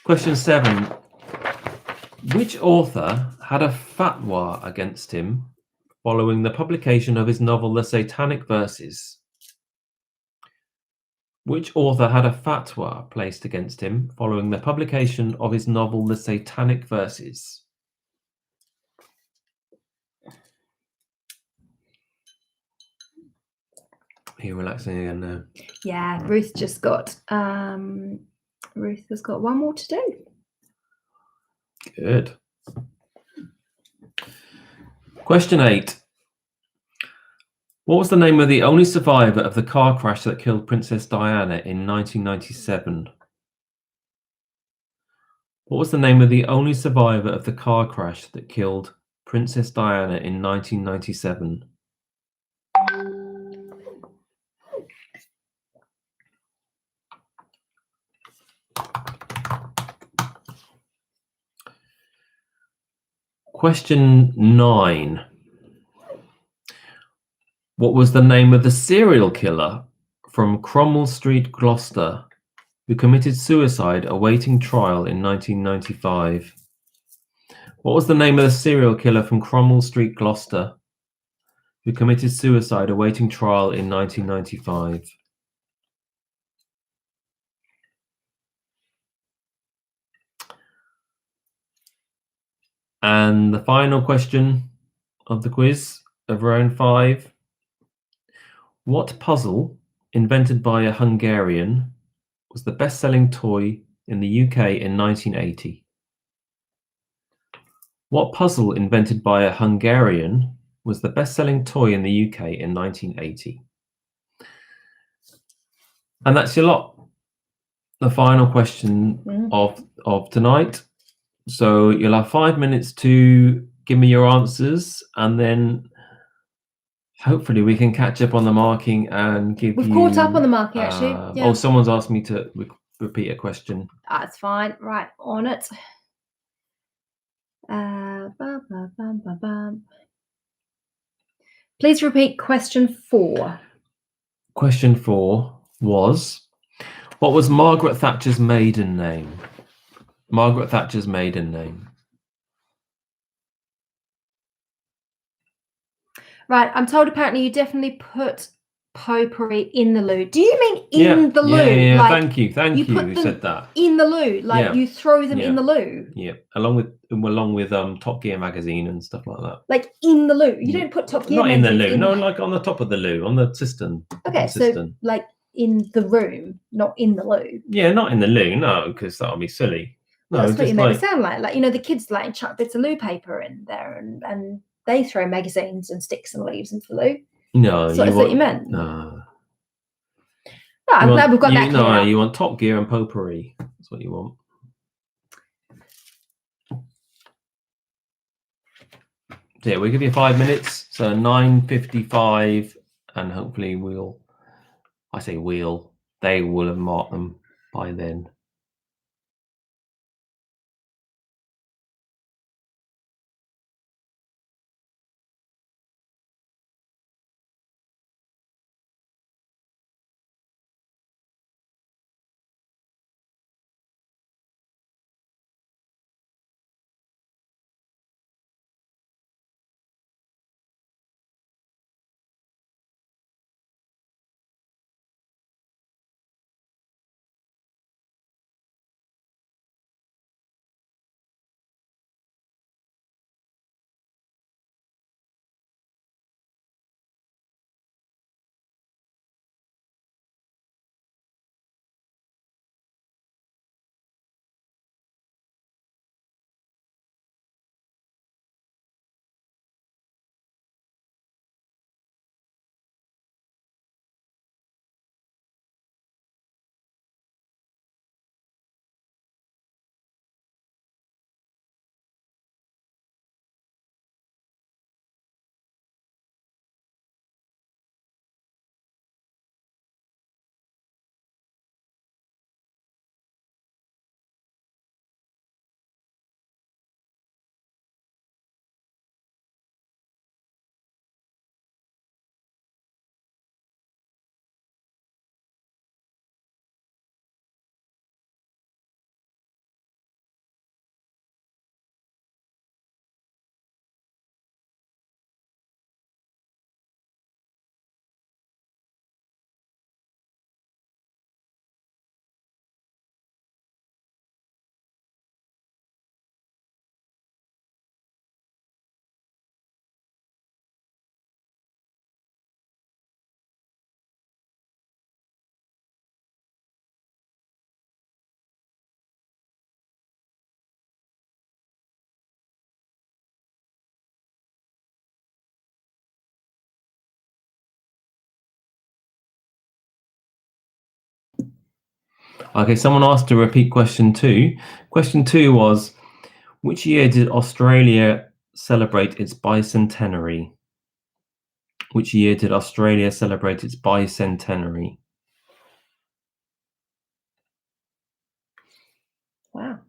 Question 7. Which author had a fatwa against him following the publication of his novel The Satanic Verses? Which author had a fatwa placed against him following the publication of his novel The Satanic Verses? Are you relaxing again now? Yeah, Ruth has got one more to do. Good. Question 8. What was the name of the only survivor of the car crash that killed Princess Diana in 1997? What was the name of the only survivor of the car crash that killed Princess Diana in 1997? Question 9. What was the name of the serial killer from Cromwell Street, Gloucester, who committed suicide awaiting trial in 1995? What was the name of the serial killer from Cromwell Street, Gloucester, who committed suicide awaiting trial in 1995? And the final question of the quiz of round 5. What puzzle, invented by a Hungarian, was the best-selling toy in the UK in 1980? What puzzle, invented by a Hungarian, was the best-selling toy in the UK in 1980? And that's your lot. The final question of tonight. So you'll have 5 minutes to give me your answers, and then hopefully we can catch up on the marking and give We've you... caught up on the marking, actually. Yeah. Oh, someone's asked me to repeat a question. That's fine. Right, on it. Please repeat question 4. Question 4 was, what was Margaret Thatcher's maiden name? Margaret Thatcher's maiden name. Right, I'm told apparently you definitely put potpourri in the loo. Do you mean in the loo? Yeah, like, thank you. Who said that? In the loo, like you throw them in the loo. Yeah, along with Top Gear magazine and stuff like that. Like in the loo. You don't put Top Gear not in the magazines loo. No, like on the top of the loo, on the cistern. Okay, so like in the room, not in the loo. Yeah, not in the loo. No, because that would be silly. No, that's what you make it sound like. Like, you know, the kids like chuck bits of loo paper in there, and they throw magazines and sticks and leaves into the loo. No, so that's what you meant. No. Oh, I'm glad we've got that clear. No, you want Top Gear and potpourri. That's what you want. So yeah, we'll give you 5 minutes. So 9:55, and hopefully they will have marked them by then. Okay, someone asked to repeat question 2. Question 2 was, which year did Australia celebrate its bicentenary? Which year did Australia celebrate its bicentenary? Wow.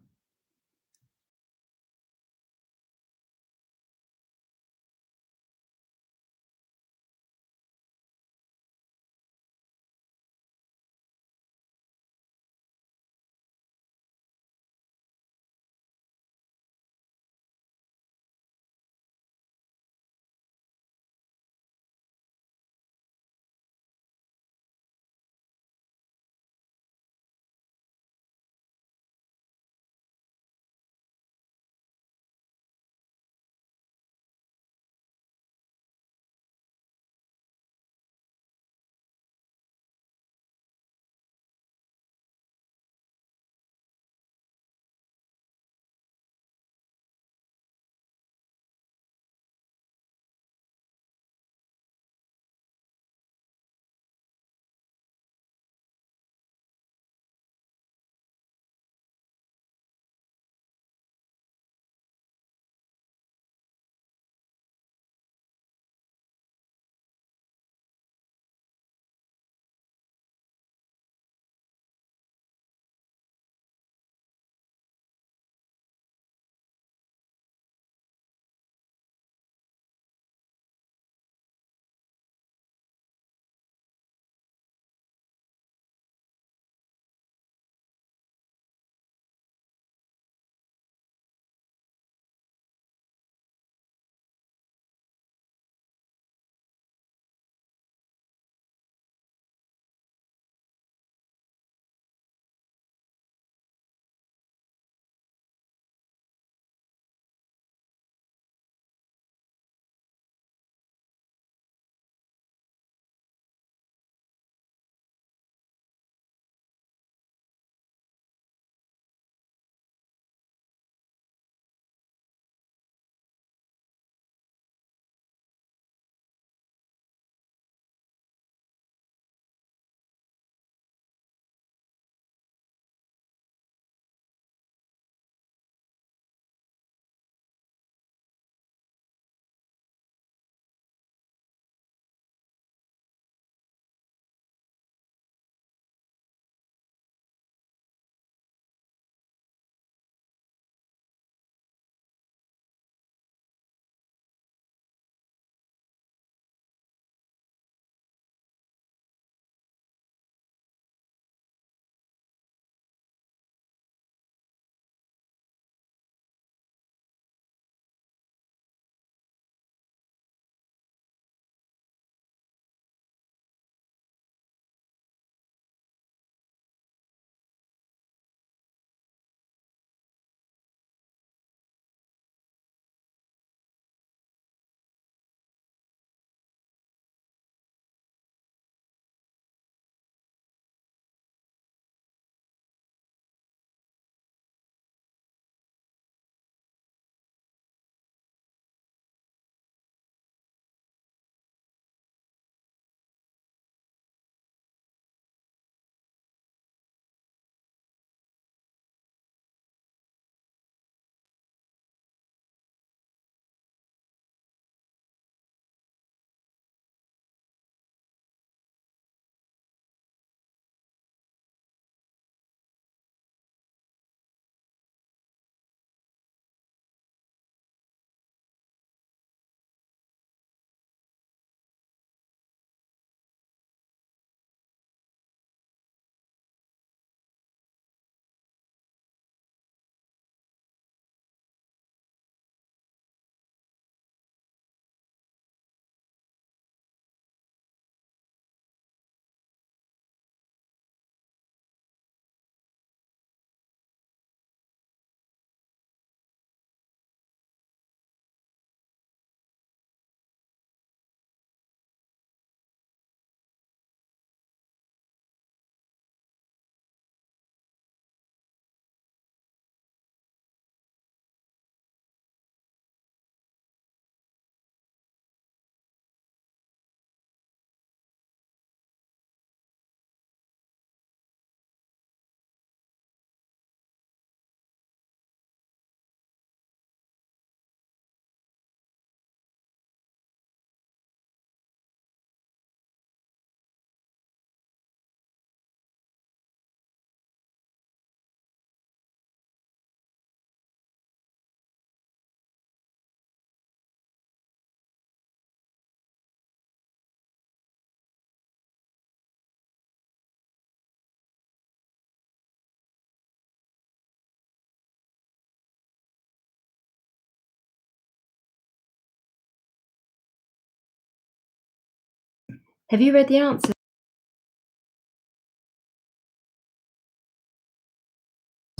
Have you read the answer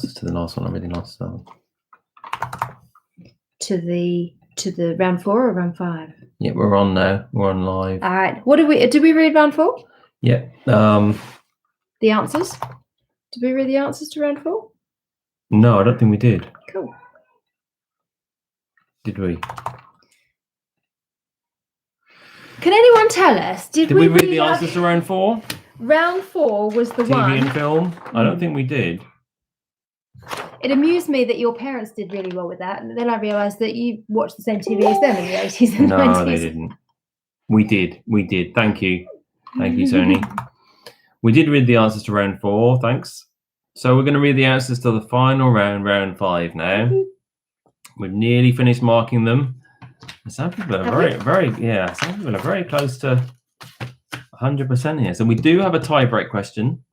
to the last one? I really lost that one. to the round 4 or round 5? Yeah, we're on now. We're on live. All right. What did we read round 4? Yeah. The answers? Did we read the answers to round 4? No, I don't think we did. Cool. Did we? Can anyone tell us? Did we read the answers to round 4? Round 4 was the TV one. and film? I don't think we did. It amused me that your parents did really well with that, and then I realised that you watched the same TV as them in the 80s and 90s. No, they didn't. We did. Thank you, Tony. We did read the answers to round 4. Thanks. So we're going to read the answers to the final round, round 5 now. We've nearly finished marking them. Some people are some people are very close to 100% here. So we do have a tie-break question,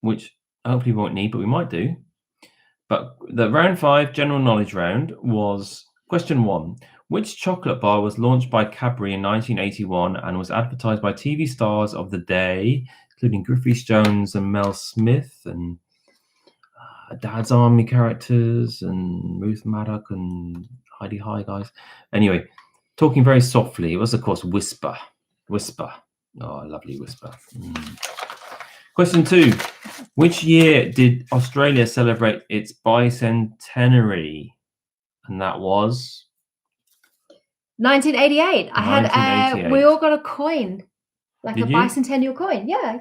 which hopefully we won't need, but we might do. But the round 5 general knowledge round was question 1. Which chocolate bar was launched by Cadbury in 1981 and was advertised by TV stars of the day, including Griffith Jones and Mel Smith and Dad's Army characters and Ruth Maddock and Heidi Hi guys. Anyway, talking very softly, it was of course Whisper. Oh, lovely Whisper. Question 2. Which year did Australia celebrate its bicentenary? And that was 1988. I had we all got a coin, like Did a you? bicentennial coin. Yeah.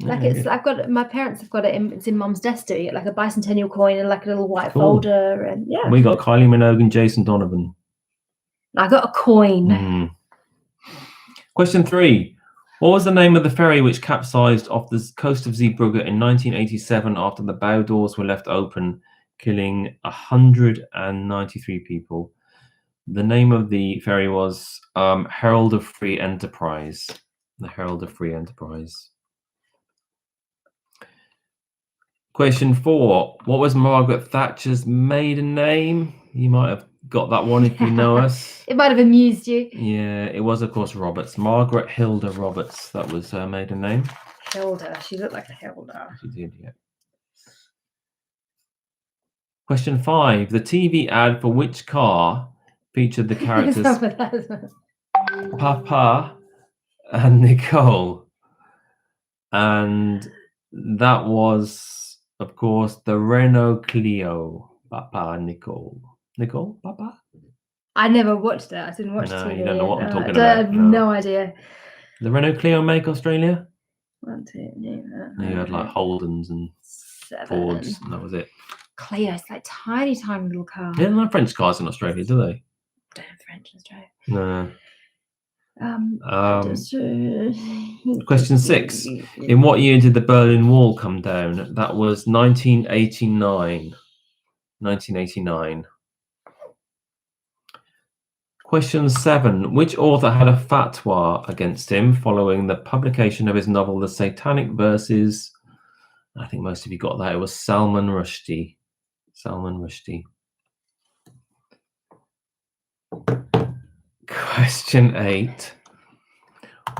Like I've got my parents have got it. It's in Mum's desk too. Like a bicentennial coin and like a little white folder, and yeah. We got Kylie Minogue and Jason Donovan. I got a coin. Question 3. What was the name of the ferry which capsized off the coast of Zeebrugge in 1987 after the bow doors were left open, killing 193 people? The name of the ferry was Herald of Free Enterprise. The Herald of Free Enterprise. Question 4. What was Margaret Thatcher's maiden name? You might have got that one if you know us. It might have amused you. Yeah, it was, of course, Roberts. Margaret Hilda Roberts. That was her maiden name. Hilda. She looked like a Hilda. She did, yeah. Question 5. The TV ad for which car featured the characters Papa and Nicole? And that was, of course, the Renault Clio. Papa and Nicole. Nicole? Papa? I never watched it. I didn't watch No, TV. you don't know what I'm talking about. I have no idea. The Renault Clio make Australia? 1, 2, You had like Holdens and 7. Fords, and that was it. Clio's like tiny little car. They don't have French cars in Australia, do they? Don't have French in Australia. No. Question 6. In what year did the Berlin Wall come down? That was 1989. 1989. Question 7. Which author had a fatwa against him following the publication of his novel The Satanic Verses? I think most of you got that. It was Salman Rushdie. Salman Rushdie. Question 8.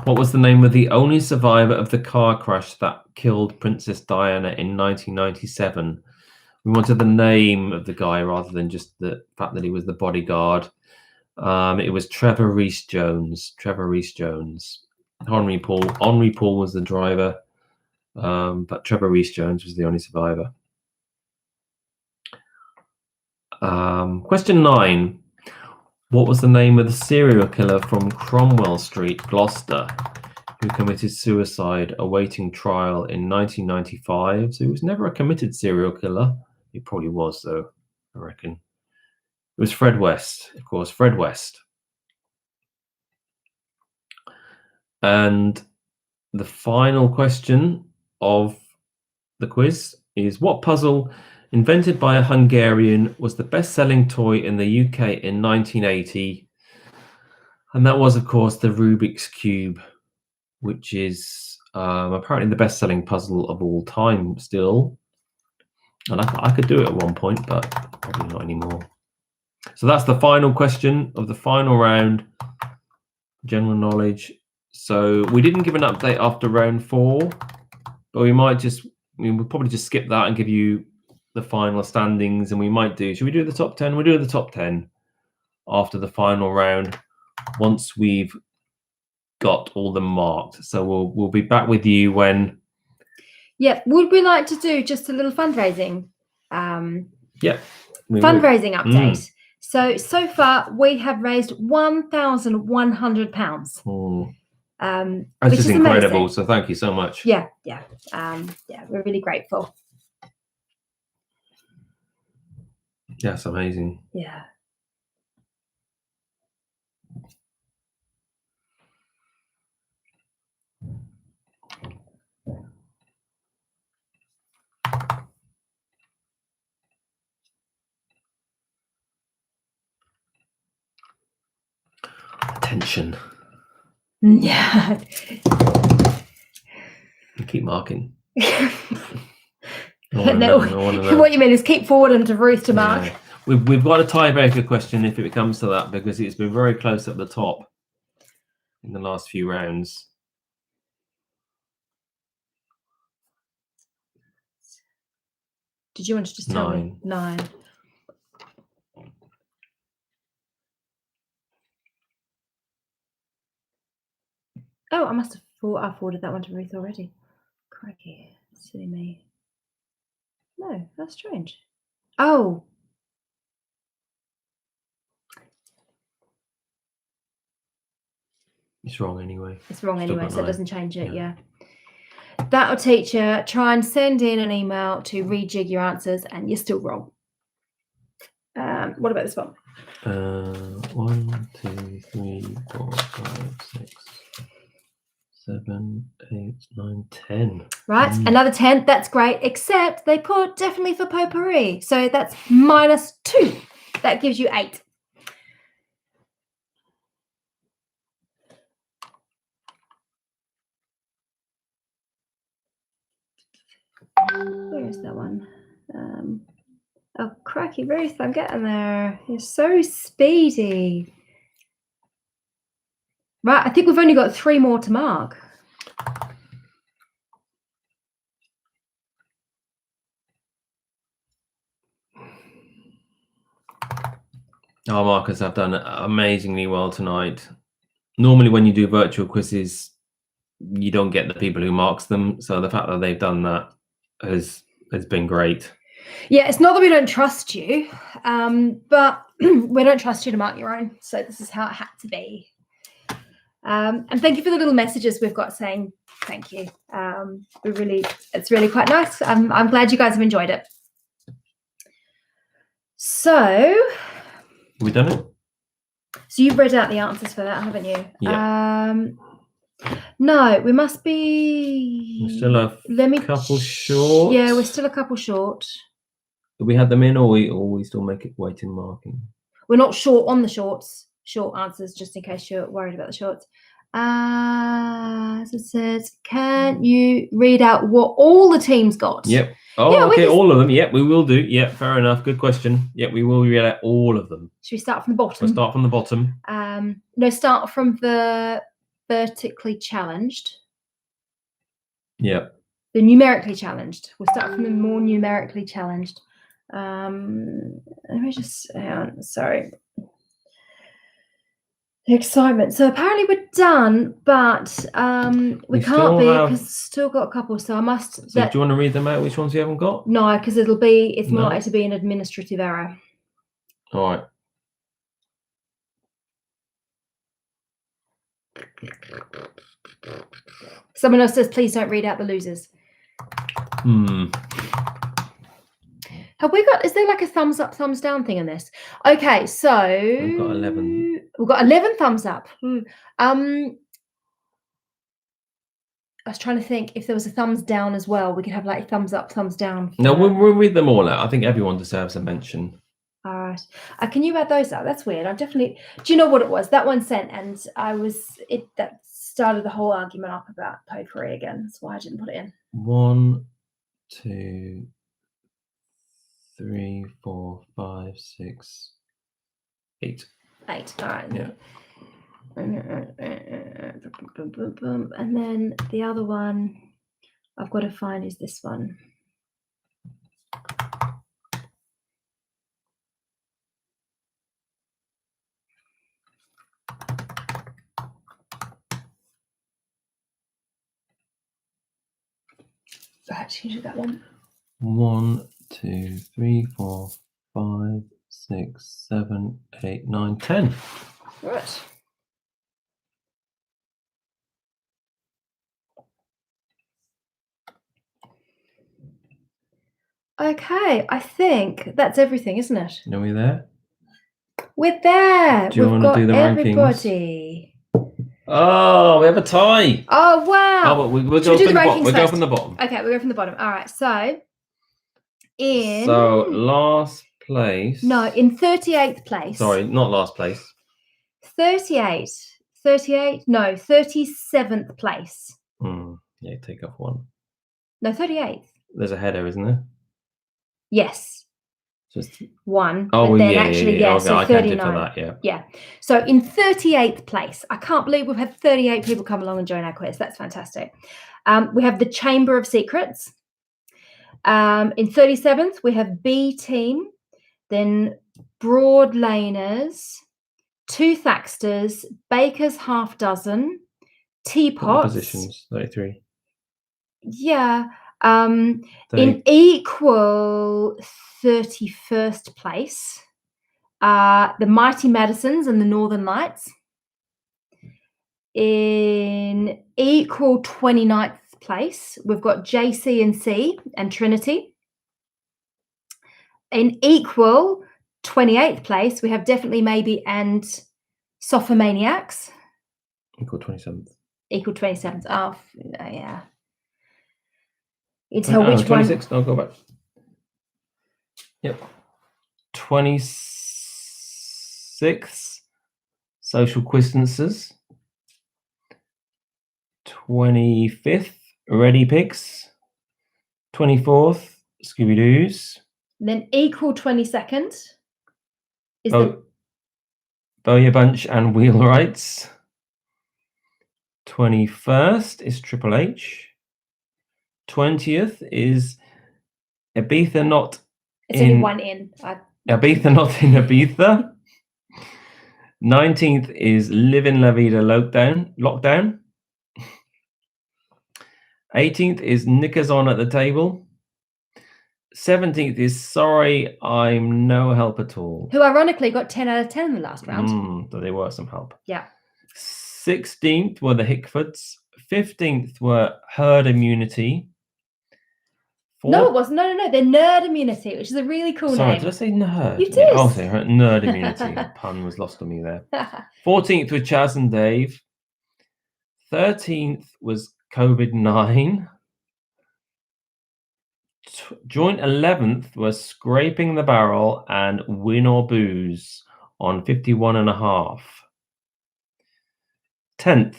What was the name of the only survivor of the car crash that killed Princess Diana in 1997? We wanted the name of the guy rather than just the fact that he was the bodyguard. It was Trevor Rees-Jones. Henry Paul was the driver, but Trevor Rees-Jones was the only survivor. Question 9. What was the name of the serial killer from Cromwell Street, Gloucester, who committed suicide awaiting trial in 1995? So he was never a committed serial killer. He probably was, though, I reckon. It was Fred West, of course, Fred West. And the final question of the quiz is, what puzzle invented by a Hungarian was the best-selling toy in the UK in 1980? And that was, of course, the Rubik's Cube, which is apparently the best-selling puzzle of all time still. And I could do it at one point, but probably not anymore. So that's the final question of the final round, general knowledge. So we didn't give an update after round 4, but we'll probably just skip that and give you the final standings. And we might should we do the top 10? We'll do the top 10 after the final round once we've got all them marked. So we'll be back with you when. Yeah. Would we like to do just a little fundraising? Yeah. Fundraising update. So far we have raised £1,100. That's which just is incredible. amazing. So thank you so much. Yeah. We're really grateful. That's amazing. Yeah. Attention. Yeah. Keep marking. No, what you mean is keep forwarding to Ruth to mark. Yeah. We've got a tiebreaker question if it comes to that, because it's been very close at the top in the last few rounds. Did you want to just tell me? 9. Oh, I must have forwarded that one to Ruth already. Crikey, silly me. No, that's strange. Oh. It's wrong anyway. It's wrong Still anyway, got so it 9. doesn't change it, yeah. That'll teach you. Try and send in an email to rejig your answers, and you're still wrong. What about this one? 1, 2, 3, 4, 5, 6, 7, 8, 9, 10. Right, another 10. That's great, except they put definitely for potpourri. So that's -2. That gives you 8. Where is that one? Oh, crikey, Ruth, I'm getting there. You're so speedy. Right, I think we've only got 3 more to mark. Our markers have done amazingly well tonight. Normally when you do virtual quizzes, you don't get the people who marks them. So the fact that they've done that has been great. Yeah, it's not that we don't trust you, but we don't trust you to mark your own. So this is how it had to be. And thank you for the little messages we've got saying thank you. It's really quite nice. I'm glad you guys have enjoyed it. So we done it? So you've read out the answers for that, haven't you? Yeah. No, we must be. We're still a couple short. Yeah, we're still a couple short. Did we have them in, or we still make it waiting marking? We're not short on the short answers, just in case you're worried about the shorts. As it says, can you read out what all the teams got? Yep. Oh, yeah, okay, all of them. Yep, we will do. Yep, fair enough. Good question. Yep, we will read out all of them. Should we start from the bottom? We'll start from the bottom. No, start from the vertically challenged. Yep. The numerically challenged. We'll start from the more numerically challenged. Let me just sorry. The excitement. So apparently we're done, but we can't be because still got a couple. So I must. So do you want to read them out? Which ones you haven't got? No, because it's more likely to be an administrative error. All right. Someone else says, please don't read out the losers. Have we got, is there like a thumbs up, thumbs down thing in this? Okay, so we've got 11. We've got 11 thumbs up. I was trying to think if there was a thumbs down as well. We could have like thumbs up, thumbs down. No, we'll read them all out. I think everyone deserves a mention. All right. Can you add those out? That's weird. I definitely. Do you know what it was? That one sent, and that started the whole argument up about potpourri again. That's why I didn't put it in. 1, 2, 3, 4, 5, 6, 8. 8. All right. Yeah. And then the other one I've got to find is this one. Actually, do that one. 1, 2, 3, 4, 5, 6, 7, 8, 9, 10. Right. Okay, I think that's everything, isn't it? Are we there? We're there. Do you We've wanna got do the everybody. Oh, we have a tie. Oh wow! Oh, but we'll Should we go do from the the bottom. rankings We'll go first? from the bottom. Okay, we'll go from the bottom. All right. So last place. No, in 38th place. Sorry, not last place. 37th place. Yeah, take off one. No, 38th. There's a header, isn't there? Yes. Just one. Oh, but then yeah, actually, yeah. yeah, Okay, so I counted 39. for that, yeah. Yeah. So in 38th place, I can't believe we've had 38 people come along and join our quiz. That's fantastic. We have the Chamber of Secrets. In 37th, we have B Team, then Broad Laners, Two Thaxters, Baker's Half Dozen, Teapots. Positions, 33. Yeah. In equal 31st place, the Mighty Madisons and the Northern Lights. In equal 29th place, we've got JC&C and Trinity. In equal 28th place, we have Definitely Maybe and Sophomaniacs. Equal 27th. Equal 27th. Oh, yeah. You tell which 26? one. I'll go back. Yep. 26th, Social Quistances. 25th, Ready Pigs. 24th, Scooby Doos. Then equal 22nd is Bowyer Bunch and Wheelwrights. 21st is Triple H. 20th is Ibiza Not It's only one in. Ibiza Not in Ibiza. 19th is Living La Vida Lockdown. 18th is Knickers On at the Table. 17th is Sorry I'm No Help at All. Who ironically got 10 out of 10 in the last round. So they were some help. Yeah. 16th were the Hickfords. 15th were Herd Immunity. No, it wasn't. No. They're Nerd Immunity, which is a really cool Sorry, name. did I say nerd? You did. Yeah, I'll say Nerd Immunity. The pun was lost on me there. 14th was Chaz and Dave. 13th was COVID-9. Joint 11th was Scraping the Barrel and Win or Booze on 51.5. 10th.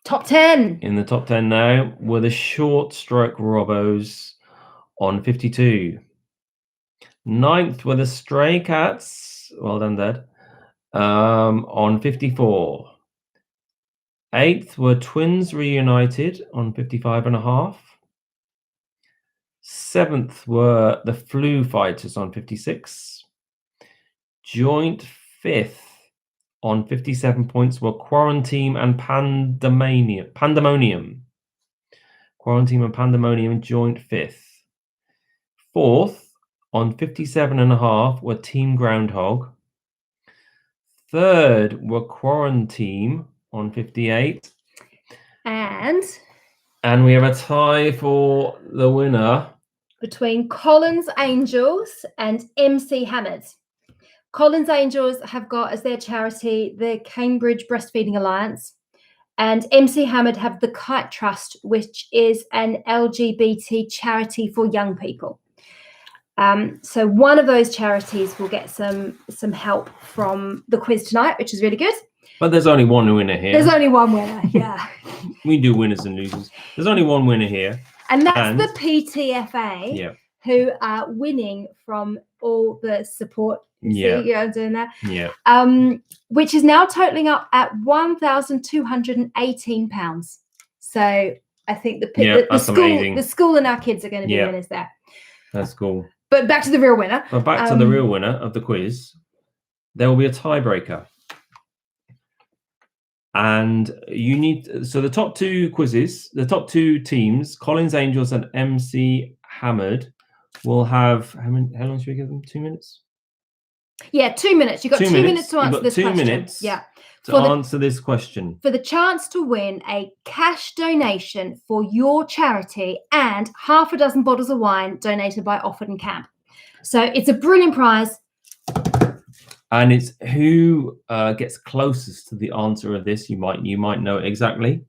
Top 10. In the top 10 now were the Short Stroke Robbos on 52. 9th were the Stray Cats, well done, Dad, on 54. 8th were Twins Reunited on 55.5. 7th were the Flu Fighters on 56. Joint 5th on 57 points were Quarantine and Pandemonium. Quarantine and Pandemonium joint 5th. 4th on 57.5 were Team Groundhog. 3rd were Quarantine on 58. And we have a tie for the winner between Collins Angels and MC Hammered. Collins Angels have got as their charity the Cambridge Breastfeeding Alliance, and MC Hammered have the Kite Trust, which is an LGBT charity for young people. So one of those charities will get some help from the quiz tonight, which is really good. But there's only one winner here. There's only one winner, yeah. We do winners and losers. There's only one winner here. And that's the PTFA, who are winning from all the support. Yeah. See, I'm doing that. Yeah. Which is now totaling up at £1,218. So I think that's amazing. the school and our kids are going to be winners there. That's cool. But back to the real winner. But back to the real winner of the quiz. There will be a tiebreaker. And you need, so the top two quizzes, the top two teams, Collins Angels and MC Hammered, will have, how long should we give them? 2 minutes? Yeah, 2 minutes. You've got 2 minutes to answer this question. 2 minutes to answer this question. For the chance to win a cash donation for your charity and half a dozen bottles of wine donated by Offerton Camp. So it's a brilliant prize. And it's who gets closest to the answer of this. You might know it exactly.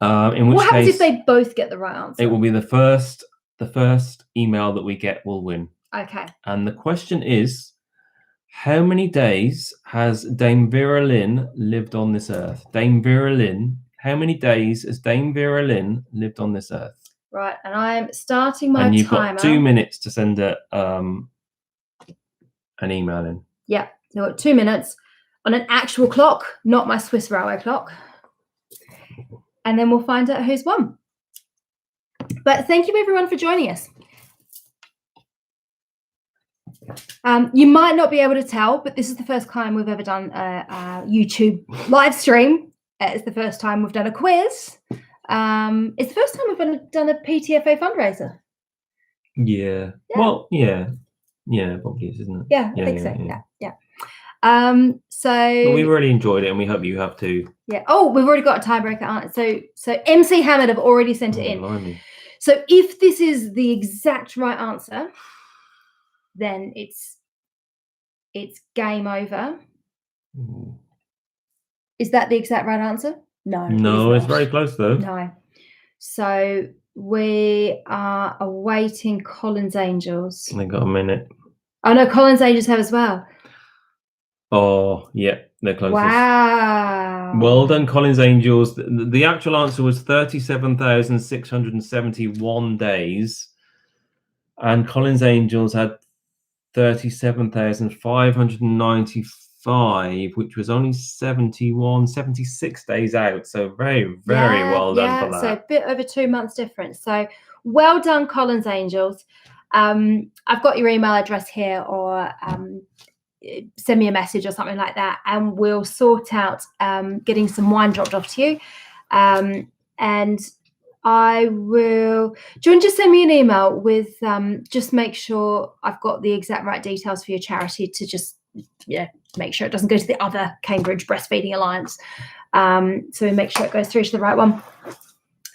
In which what happens case, if they both get the right answer? It will be the first email that we get will win. Okay. And the question is, how many days has Dame Vera Lynn lived on this earth? Dame Vera Lynn, how many days has Dame Vera Lynn lived on this earth? Right, and I'm starting my timer. And you've got 2 minutes to send an email in. Yeah, you've got 2 minutes on an actual clock, not my Swiss railway clock. And then we'll find out who's won. But thank you everyone for joining us. You might not be able to tell, but this is the first time we've ever done a YouTube live stream. It's the first time we've done a quiz. It's the first time we've done a PTFA fundraiser. Yeah. Well, yeah, probably is, isn't it? Yeah, I think so. Yeah. So but we really enjoyed it, and we hope you have too. Yeah. Oh, we've already got a tiebreaker answer. So MC Hammered have already sent it in. Blimey. So if this is the exact right answer, then it's game over. Ooh. Is that the exact right answer? No. No, it's very close though. No. So we are awaiting Collins Angels. They got a minute. Oh no, Collins Angels have as well. Oh, yeah, they're closest. Wow. Well done, Collins Angels. The actual answer was 37,671 days. And Collins Angels had 37,595, which was only 76 days out. So very, very well done for that. So a bit over 2 months difference. So well done, Collins Angels. I've got your email address here, or send me a message or something like that, and we'll sort out getting some wine dropped off to you. And I will. Do you want to just send me an email with just make sure I've got the exact right details for your charity, to just make sure it doesn't go to the other Cambridge Breastfeeding Alliance. So we make sure it goes through to the right one.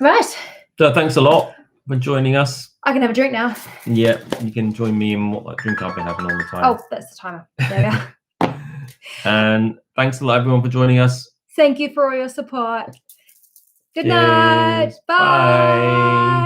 Right. So thanks a lot for joining us. I can have a drink now. Yeah, you can join me in what drink I've been having all the time. Oh, that's the timer. There we go. And thanks a lot, everyone, for joining us. Thank you for all your support. Good Cheers. night. Bye. Bye.